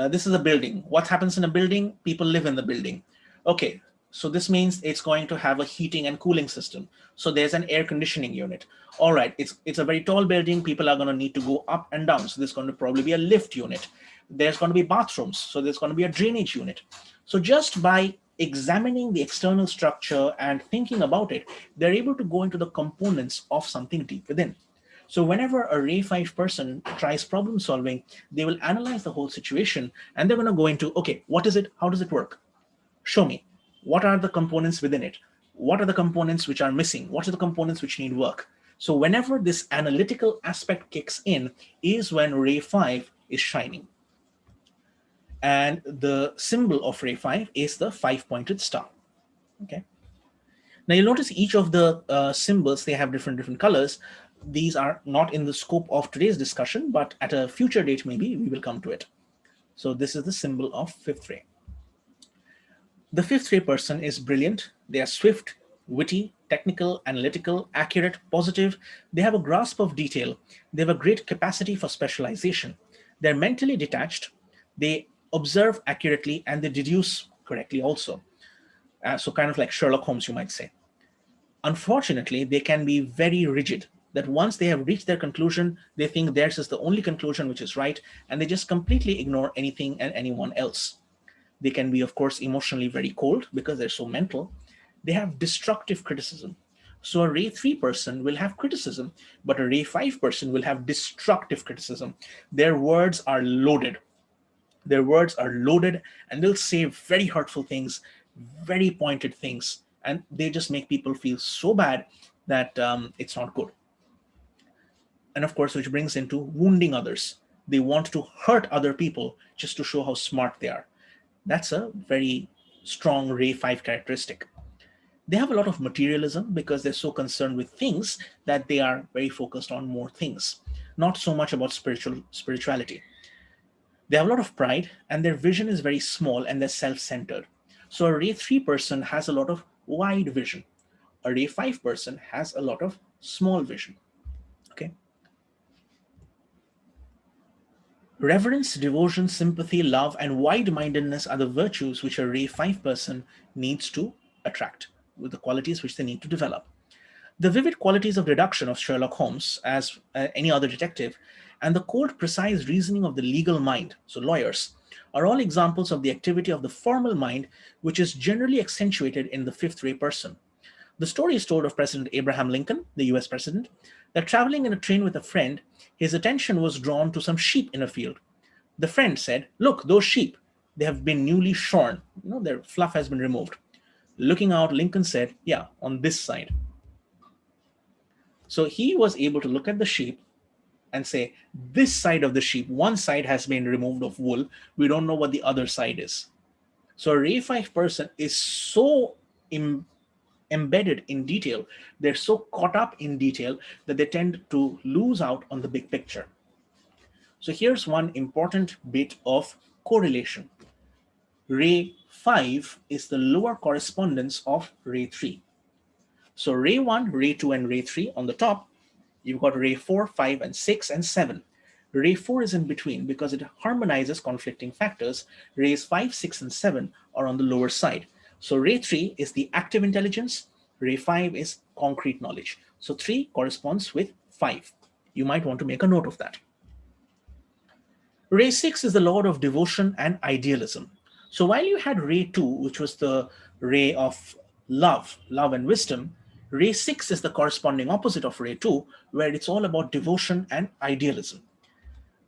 this is a building. What happens in a building? People live in the building. Okay, so this means it's going to have a heating and cooling system. So there's an air conditioning unit. All right, it's a very tall building. People are going to need to go up and down. So there's going to probably be a lift unit. There's going to be bathrooms. So there's going to be a drainage unit. So just by examining the external structure and thinking about it, they're able to go into the components of something deep within. So whenever a Ray 5 person tries problem solving, they will analyze the whole situation and they're going to go into, okay, what is it? How does it work? Show me. What are the components within it? What are the components which are missing? What are the components which need work? So whenever this analytical aspect kicks in is when Ray 5 is shining. And the symbol of Ray 5 is the 5-pointed star. Okay. Now you'll notice each of the symbols, they have different colors. These are not in the scope of today's discussion, but at a future date, maybe we will come to it. So this is the symbol of fifth ray. The fifth ray person is brilliant. They are swift, witty, technical, analytical, accurate, positive. They have a grasp of detail. They have a great capacity for specialization. They're mentally detached. They observe accurately and they deduce correctly also. So kind of like Sherlock Holmes, you might say. Unfortunately, they can be very rigid, that once they have reached their conclusion, they think theirs is the only conclusion which is right, and they just completely ignore anything and anyone else. They can be, of course, emotionally very cold because they're so mental. They have destructive criticism. So a Ray 3 person will have criticism, but a Ray 5 person will have destructive criticism. Their words are loaded. Their words are loaded, and they'll say very hurtful things, very pointed things, and they just make people feel so bad that it's not good. And of course, which brings into wounding others. They want to hurt other people just to show how smart they are. That's a very strong Ray 5 characteristic. They have a lot of materialism because they're so concerned with things that they are very focused on more things, not so much about spirituality. They have a lot of pride, and their vision is very small, and they're self-centered. So a Ray 3 person has a lot of wide vision. A Ray 5 person has a lot of small vision. Okay. Reverence, devotion, sympathy, love, and wide mindedness are the virtues which a Ray 5 person needs to attract, with the qualities which they need to develop. The vivid qualities of deduction of Sherlock Holmes, as any other detective, and the cold, precise reasoning of the legal mind, so lawyers, are all examples of the activity of the formal mind, which is generally accentuated in the fifth Ray person. The story is told of President Abraham Lincoln, the US president, that traveling in a train with a friend, his attention was drawn to some sheep in a field. The friend said, "Look, those sheep, they have been newly shorn. Their fluff has been removed." Looking out, Lincoln said, "Yeah, on this side." So he was able to look at the sheep and say, "This side of the sheep, one side has been removed of wool. We don't know what the other side is." So a Ray 5 person is so embedded in detail, they're so caught up in detail that they tend to lose out on the big picture. So here's one important bit of correlation. Ray 5 is the lower correspondence of Ray 3. So Ray 1, Ray 2, and Ray 3 on the top, you've got Ray 4, 5, and 6, and 7. Ray 4 is in between because it harmonizes conflicting factors. Rays 5, 6, and 7 are on the lower side. So Ray 3 is the active intelligence. Ray 5 is concrete knowledge. So 3 corresponds with 5. You might want to make a note of that. Ray 6 is the lord of devotion and idealism. So while you had Ray 2, which was the ray of love and wisdom, Ray 6 is the corresponding opposite of Ray 2, where it's all about devotion and idealism.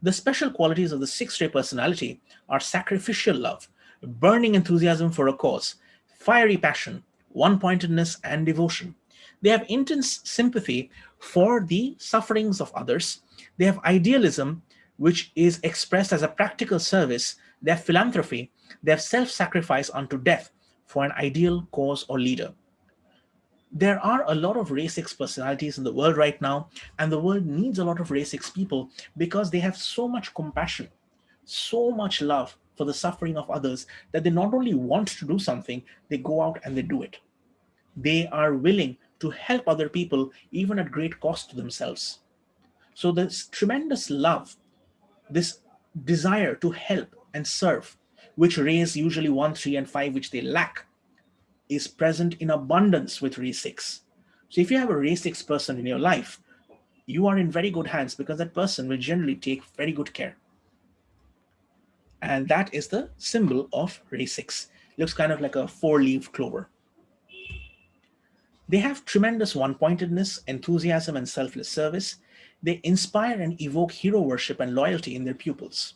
The special qualities of the sixth ray personality are sacrificial love, burning enthusiasm for a cause, fiery passion, one pointedness, and devotion. They have intense sympathy for the sufferings of others. They have idealism, which is expressed as a practical service. They have philanthropy. They have self sacrifice unto death for an ideal cause or leader. There are a lot of Ray 6 personalities in the world right now, and the world needs a lot of Ray 6 people because they have so much compassion, so much love for the suffering of others that they not only want to do something, they go out and they do it. They are willing to help other people even at great cost to themselves. So this tremendous love, this desire to help and serve, which Rays usually 1, 3, and 5, which they lack, is present in abundance with Ray 6. So if you have a Ray 6 person in your life, you are in very good hands because that person will generally take very good care. And that is the symbol of Ray 6. Looks kind of like a four-leaved clover. They have tremendous one-pointedness, enthusiasm, and selfless service. They inspire and evoke hero worship and loyalty in their pupils.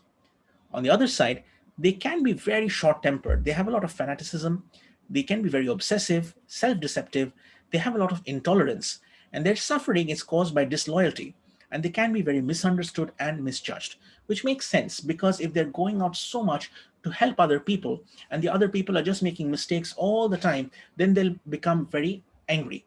On the other side, they can be very short-tempered. They have a lot of fanaticism. They can be very obsessive, self-deceptive. They have a lot of intolerance, and their suffering is caused by disloyalty, and they can be very misunderstood and misjudged, which makes sense because if they're going out so much to help other people and the other people are just making mistakes all the time, then they'll become very angry.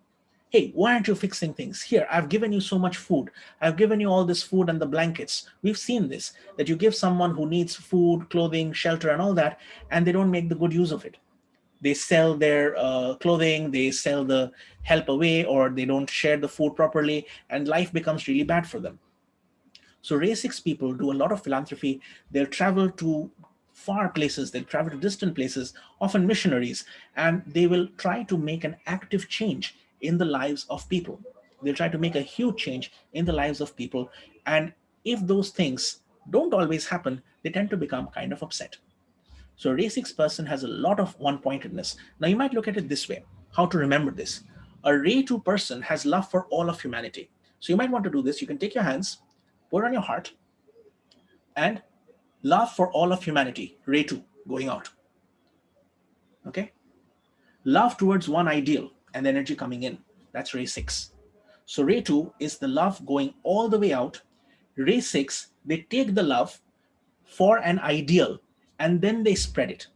Hey, why aren't you fixing things? Here, I've given you so much food. I've given you all this food and the blankets. We've seen this, that you give someone who needs food, clothing, shelter, and all that, and they don't make the good use of it. They sell their clothing, they sell the help away, or they don't share the food properly, and life becomes really bad for them. So Ray 6 people do a lot of philanthropy. They'll travel to far places, they'll travel to distant places, often missionaries, and they will try to make an active change in the lives of people. They'll try to make a huge change in the lives of people. And if those things don't always happen, they tend to become kind of upset. So a Ray 6 person has a lot of one-pointedness. Now you might look at it this way. How to remember this? A Ray 2 person has love for all of humanity. So you might want to do this. You can take your hands, put it on your heart, and Love for all of humanity, ray 2, going out. Okay? Love towards one ideal and the energy coming in, that's ray 6. So ray 2 is the love going all the way out. Ray 6, they take the love for an ideal and then they spread it.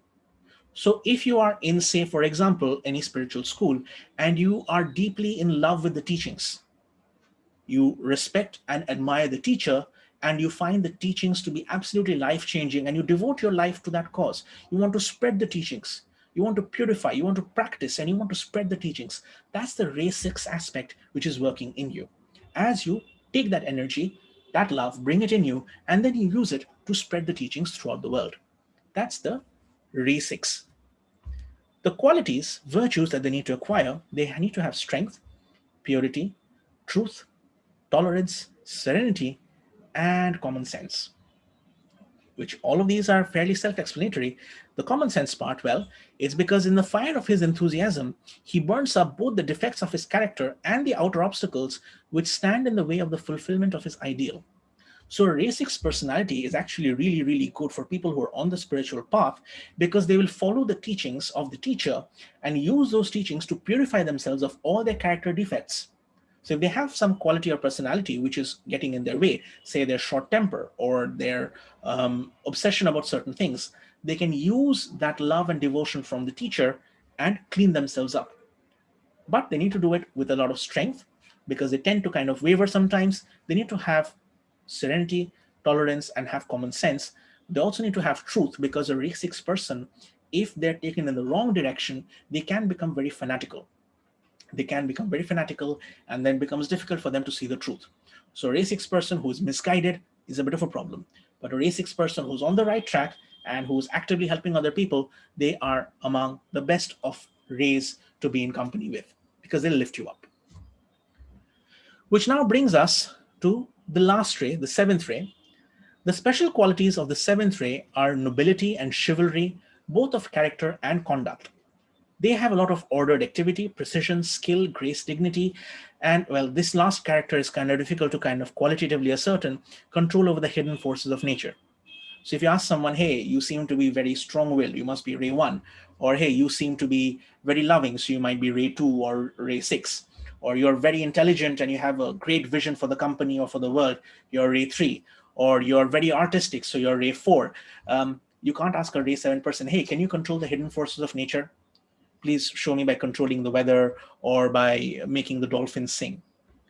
So if you are in, say, for example, any spiritual school, and you are deeply in love with the teachings, you respect and admire the teacher, and you find the teachings to be absolutely life changing, and you devote your life to that cause. You want to spread the teachings, you want to purify, you want to practice, and you want to spread the teachings. That's the ray 6 aspect which is working in you. As you take that energy, that love, bring it in you, and then you use it to spread the teachings throughout the world. That's the ray 6. The qualities, virtues that they need to acquire, they need to have strength, purity, truth, tolerance, serenity, and common sense, which all of these are fairly self-explanatory. The common sense part, well, it's because in the fire of his enthusiasm, he burns up both the defects of his character and the outer obstacles which stand in the way of the fulfillment of his ideal. So a ray 6 personality is actually really, really good for people who are on the spiritual path, because they will follow the teachings of the teacher and use those teachings to purify themselves of all their character defects. So if they have some quality or personality which is getting in their way, say their short temper or their obsession about certain things, they can use that love and devotion from the teacher and clean themselves up. But they need to do it with a lot of strength, because they tend to kind of waver sometimes. They need to have serenity, tolerance, and have common sense. They also need to have truth, because a ray 6 person, if they're taken in the wrong direction, they can become very fanatical. And then becomes difficult for them to see the truth. So a ray 6 person who is misguided is a bit of a problem. But a ray 6 person who's on the right track and who's actively helping other people, they are among the best of rays to be in company with, because they'll lift you up. Which now brings us to the last ray, the 7th ray. The special qualities of the 7th ray are nobility and chivalry, both of character and conduct. They have a lot of ordered activity, precision, skill, grace, dignity, and, well, this last character is kind of difficult to kind of qualitatively ascertain: control over the hidden forces of nature. So if you ask someone, hey, you seem to be very strong-willed, you must be ray 1, or hey, you seem to be very loving, so you might be ray 2 or ray 6, or you're very intelligent and you have a great vision for the company or for the world, you're ray 3, or you're very artistic, so you're ray 4. You can't ask a ray 7 person, hey, can you control the hidden forces of nature? Please show me by controlling the weather or by making the dolphins sing.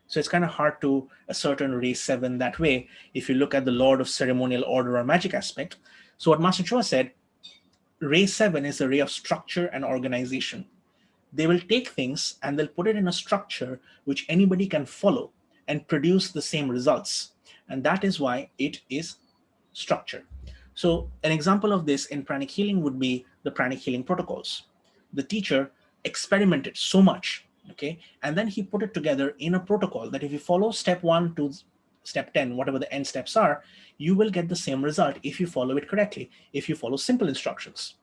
So it's kind of hard to ascertain ray 7 that way if you look at the Lord of Ceremonial Order or Magic aspect. So what Master Chua said, ray 7 is a ray of structure and organization. They will take things and they'll put it in a structure which anybody can follow and produce the same results. And that is why it is structure. So an example of this in pranic healing would be the pranic healing protocols. The teacher experimented so much, okay, and then he put it together in a protocol that if you follow step 1 to step 10, whatever the end steps are, you will get the same result if you follow it correctly, if you follow simple instructions.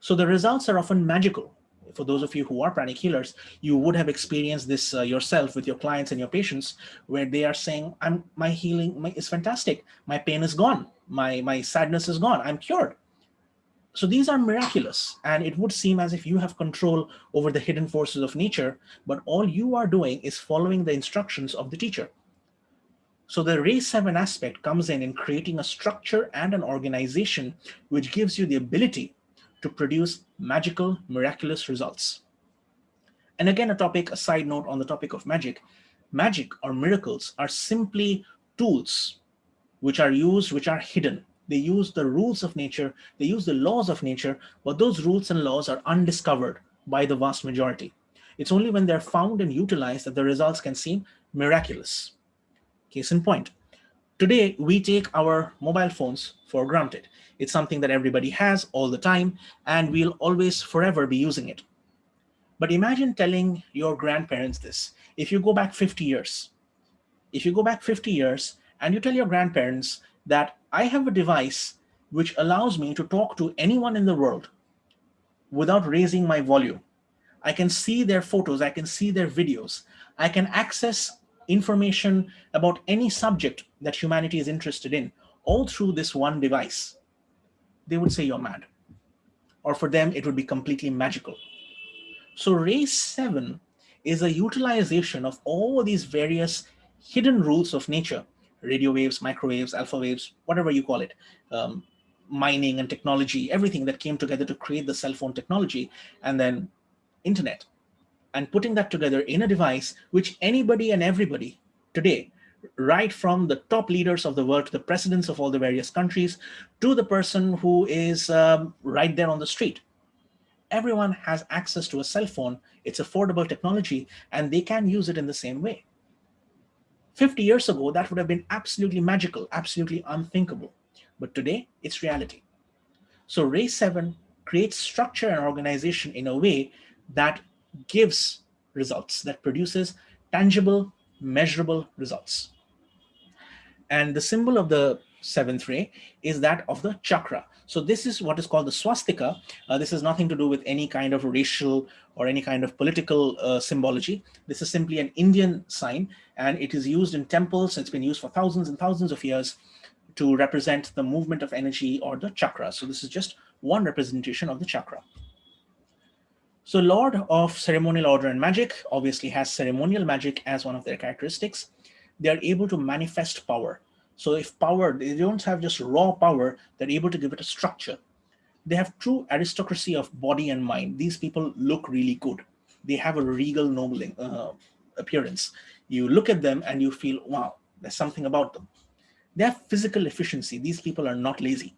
So the results are often magical. For those of you who are pranic healers, you would have experienced this yourself with your clients and your patients, where they are saying, my healing is fantastic, my pain is gone, my sadness is gone, I'm cured. So these are miraculous, and it would seem as if you have control over the hidden forces of nature, but all you are doing is following the instructions of the teacher. So the ray 7 aspect comes in creating a structure and an organization which gives you the ability to produce magical, miraculous results. And again, a side note on the topic of magic. Magic or miracles are simply tools which are hidden. They use the rules of nature, they use the laws of nature, but those rules and laws are undiscovered by the vast majority. It's only when they're found and utilized that the results can seem miraculous. Case in point, today we take our mobile phones for granted. It's something that everybody has all the time, and we'll always forever be using it. But imagine telling your grandparents this. If you go back 50 years, and you tell your grandparents that I have a device which allows me to talk to anyone in the world without raising my volume. I can see their photos, I can see their videos, I can access information about any subject that humanity is interested in, all through this one device, they would say you're mad. Or for them, it would be completely magical. So ray 7 is a utilization of all these various hidden rules of nature, radio waves, microwaves, alpha waves, whatever you call it, um, mining and technology, everything that came together to create the cell phone technology and then internet, and putting that together in a device which anybody and everybody today, right from the top leaders of the world to the presidents of all the various countries to the person who is right there on the street, everyone has access to a cell phone. It's affordable technology and they can use it in the same way. 50 years ago, that would have been absolutely magical, absolutely unthinkable. But today, it's reality. So Ray 7 creates structure and organization in a way that gives results, that produces tangible, measurable results. And the symbol of the seventh ray is that of the chakra. So this is what is called the swastika. This has nothing to do with any kind of racial or any kind of political symbology. This is simply an Indian sign, and it is used in temples. It's been used for thousands and thousands of years to represent the movement of energy or the chakra. So this is just one representation of the chakra. So Lord of Ceremonial Order and Magic obviously has ceremonial magic as one of their characteristics. They are able to manifest power. So if power, they don't have just raw power, they're able to give it a structure. They have true aristocracy of body and mind. These people look really good. They have a regal, noble appearance. You look at them and you feel, wow, there's something about them. They have physical efficiency. These people are not lazy.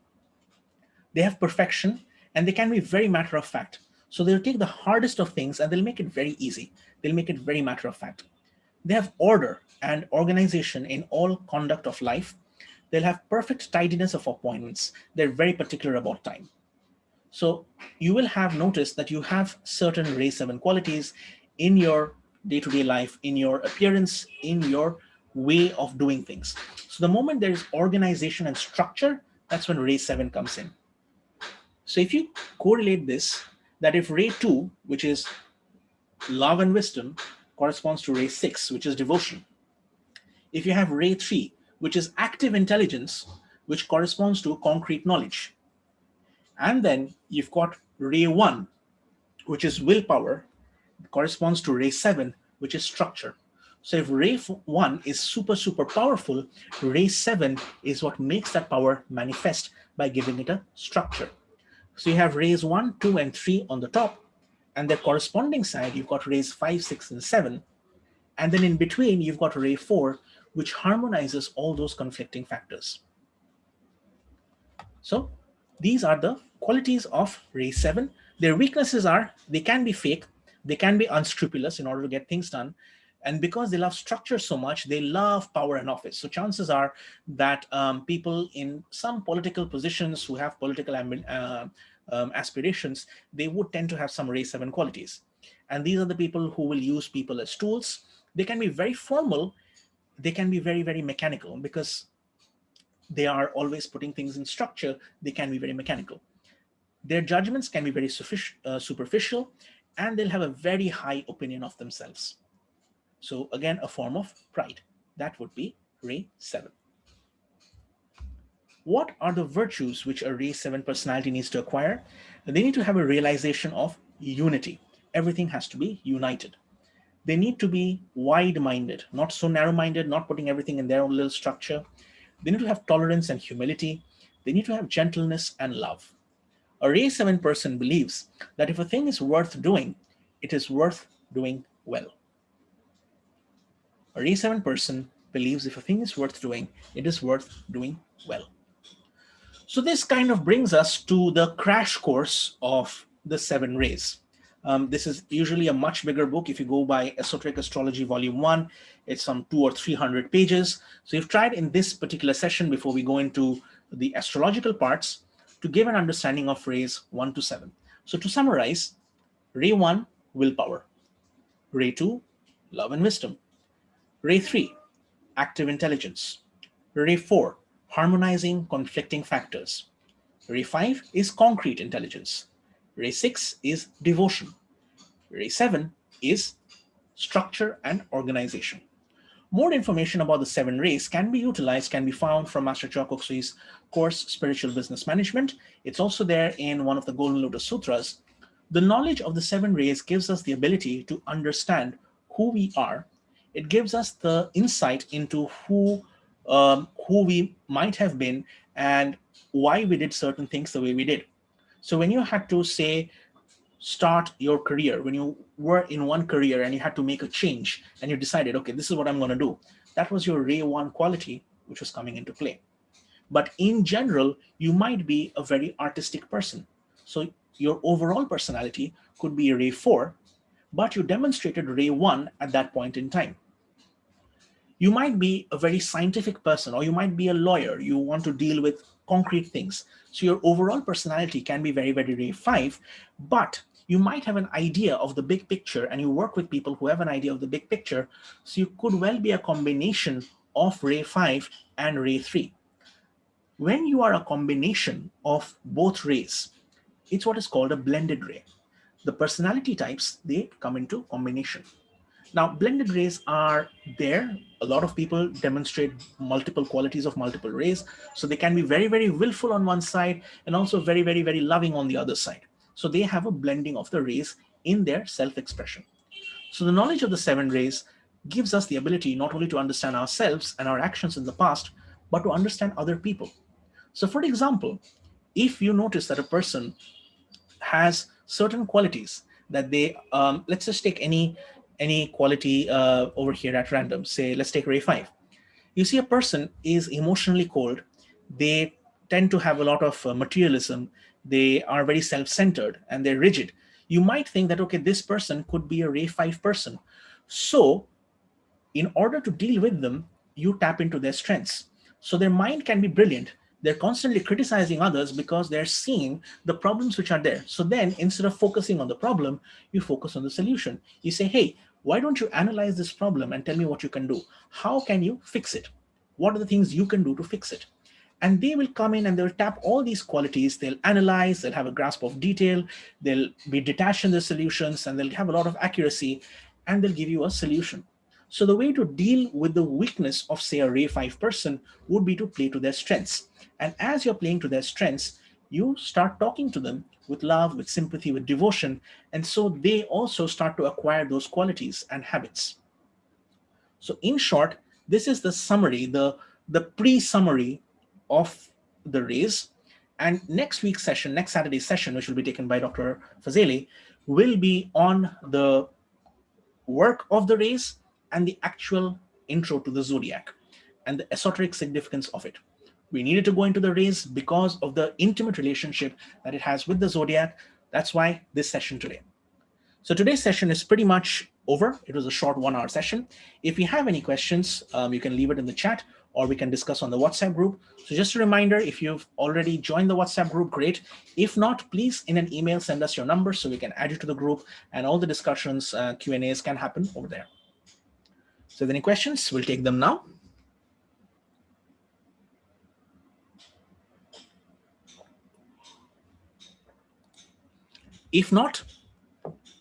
They have perfection and they can be very matter of fact. So they'll take the hardest of things and they'll make it very easy. They'll make it very matter of fact. They have order and organization in all conduct of life. They'll have perfect tidiness of appointments. They're very particular about time. So you will have noticed that you have certain Ray 7 qualities in your day-to-day life, in your appearance, in your way of doing things. So the moment there is organization and structure, that's when Ray 7 comes in. So if you correlate this, that if Ray 2, which is love and wisdom, corresponds to Ray 6, which is devotion. If you have Ray 3, which is active intelligence, which corresponds to concrete knowledge. And then you've got Ray 1, which is willpower, corresponds to Ray 7, which is structure. So if Ray 1 is super, super powerful, Ray 7 is what makes that power manifest by giving it a structure. So you have Rays 1, 2, and 3 on the top, and the corresponding side, you've got Rays 5, 6, and 7. And then in between, you've got Ray 4, which harmonizes all those conflicting factors. So these are the qualities of Ray 7. Their weaknesses are they can be fake, they can be unscrupulous in order to get things done. And because they love structure so much, they love power and office. So chances are that people in some political positions who have political aspirations, they would tend to have some Ray 7 qualities. And these are the people who will use people as tools. They can be very formal. They can be very, very mechanical because they are always putting things in structure. They can be very mechanical. Their judgments can be very superficial, and they'll have a very high opinion of themselves. So again, a form of pride. That would be Ray 7. What are the virtues which a Ray 7 personality needs to acquire? They need to have a realization of unity. Everything has to be united. They need to be wide-minded, not so narrow-minded, not putting everything in their own little structure. They need to have tolerance and humility. They need to have gentleness and love. A Ray 7 person believes that if a thing is worth doing, it is worth doing well. A Ray 7 person believes if a thing is worth doing, it is worth doing well. So this kind of brings us to the crash course of the 7 rays. This is usually a much bigger book. If you go by Esoteric Astrology Volume 1, it's some 200 or 300 pages. So you've tried in this particular session, before we go into the astrological parts, to give an understanding of rays 1 to 7. So to summarize, Ray 1, willpower. Ray 2, love and wisdom. Ray 3, active intelligence. Ray 4, harmonizing conflicting factors. Ray 5 is concrete intelligence. Ray 6 is devotion. Ray 7 is structure and organization. More information about the 7 rays can be utilized, can be found from Master Choa Kok Sui's course, Spiritual Business Management. It's also there in one of the Golden Lotus Sutras. The knowledge of the 7 rays gives us the ability to understand who we are. It gives us the insight into who we might have been and why we did certain things the way we did. So when you had to say start your career, when you were in one career and you had to make a change and you decided, okay, this is what I'm going to do, that was your ray 1 quality which was coming into play. But in general, you might be a very artistic person, so your overall personality could be ray 4, but you demonstrated ray 1 at that point in time. You might be a very scientific person, or you might be a lawyer, you want to deal with concrete things, so your overall personality can be very, very ray 5, but you might have an idea of the big picture and you work with people who have an idea of the big picture, so you could well be a combination of ray 5 and ray 3. When you are a combination of both rays, it's what is called a blended ray. The personality types, they come into combination. Now, blended rays are there. A lot of people demonstrate multiple qualities of multiple rays. So they can be very, very willful on one side and also very, very, very loving on the other side. So they have a blending of the rays in their self-expression. So the knowledge of the 7 rays gives us the ability not only to understand ourselves and our actions in the past, but to understand other people. So for example, if you notice that a person has certain qualities that they, let's just take any quality over here at random. Say, let's take ray 5. You see a person is emotionally cold. They tend to have a lot of materialism. They are very self-centered and they're rigid. You might think that, okay, this person could be a ray 5 person. So in order to deal with them, you tap into their strengths. So their mind can be brilliant. They're constantly criticizing others because they're seeing the problems which are there. So then instead of focusing on the problem, you focus on the solution. You say, hey, why don't you analyze this problem and tell me what you can do? How can you fix it? What are the things you can do to fix it? And they will come in and they'll tap all these qualities. They'll analyze, they'll have a grasp of detail, they'll be detached in their solutions, and they'll have a lot of accuracy, and they'll give you a solution. So the way to deal with the weakness of, say, a ray 5 person would be to play to their strengths. And as you're playing to their strengths, you start talking to them with love, with sympathy, with devotion. And so they also start to acquire those qualities and habits. So in short, this is the summary, the pre-summary of the rays. And next week's session, next Saturday's session, which will be taken by Dr. Fazeli, will be on the work of the rays and the actual intro to the zodiac and the esoteric significance of it. We needed to go into the rays because of the intimate relationship that it has with the zodiac. That's why this session today. So today's session is pretty much over. It was a short 1-hour session. If you have any questions, you can leave it in the chat or we can discuss on the WhatsApp group. So just a reminder, if you've already joined the WhatsApp group, great. If not, please in an email, send us your number so we can add you to the group and all the discussions, Q&As can happen over there. So if any questions, we'll take them now. If not,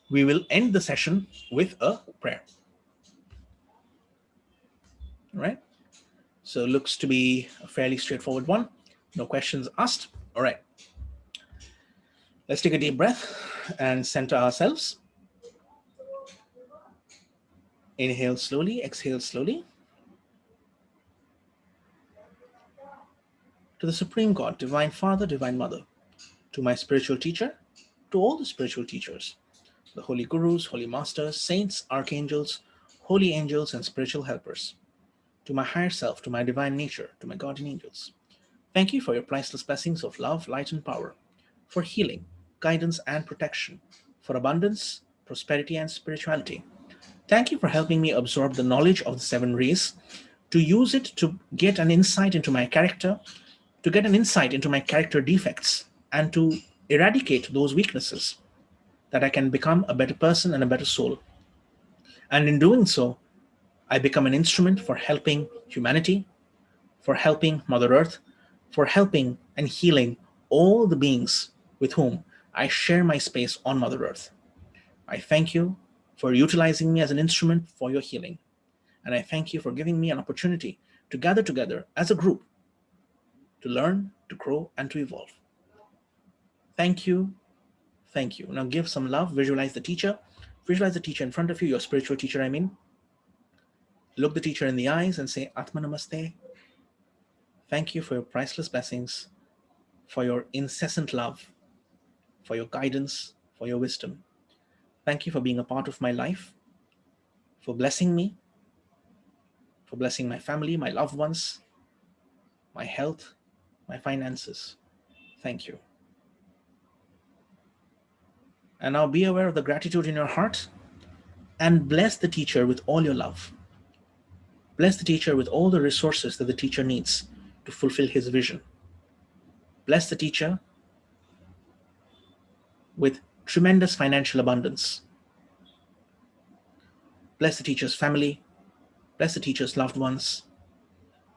we will end the session with a prayer. All right. So it looks to be a fairly straightforward one. No questions asked. All right. Let's take a deep breath and center ourselves. Inhale slowly, exhale slowly. To the Supreme God, Divine Father, Divine Mother, to my spiritual teacher, to all the spiritual teachers, the holy gurus, holy masters, saints, archangels, holy angels, and spiritual helpers, to my higher self, to my divine nature, to my guardian angels. Thank you for your priceless blessings of love, light, and power, for healing, guidance, and protection, for abundance, prosperity, and spirituality. Thank you for helping me absorb the knowledge of the 7 rays, to use it to get an insight into my character, to get an insight into my character defects, and to eradicate those weaknesses, that I can become a better person and a better soul. And in doing so, I become an instrument for helping humanity, for helping Mother Earth, for helping and healing all the beings with whom I share my space on Mother Earth. I thank you for utilizing me as an instrument for your healing. And I thank you for giving me an opportunity to gather together as a group to learn, to grow, and to evolve. Thank you. Thank you. Now give some love. Visualize the teacher. Visualize the teacher in front of you, your spiritual teacher, I mean. Look the teacher in the eyes and say, Atma Namaste. Thank you for your priceless blessings, for your incessant love, for your guidance, for your wisdom. Thank you for being a part of my life, for blessing me, for blessing my family, my loved ones, my health, my finances. Thank you. And now be aware of the gratitude in your heart and bless the teacher with all your love. Bless the teacher with all the resources that the teacher needs to fulfill his vision. Bless the teacher with tremendous financial abundance. Bless the teacher's family. Bless the teacher's loved ones.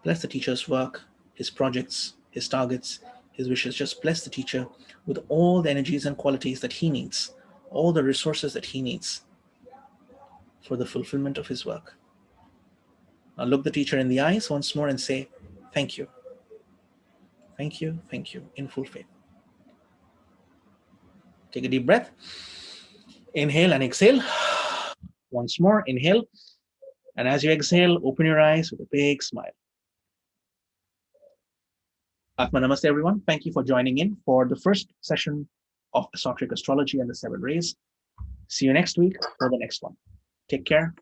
Bless the teacher's work, his projects, his targets, his wishes. Just bless the teacher with all the energies and qualities that he needs, all the resources that he needs for the fulfillment of his work. Now look the teacher in the eyes once more and say, thank you. Thank you, in full faith. Take a deep breath. Inhale and exhale. Once more, inhale. And as you exhale, open your eyes with a big smile. Atma Namaste, everyone. Thank you for joining in for the first session of Esoteric Astrology and the Seven Rays. See you next week for the next one. Take care.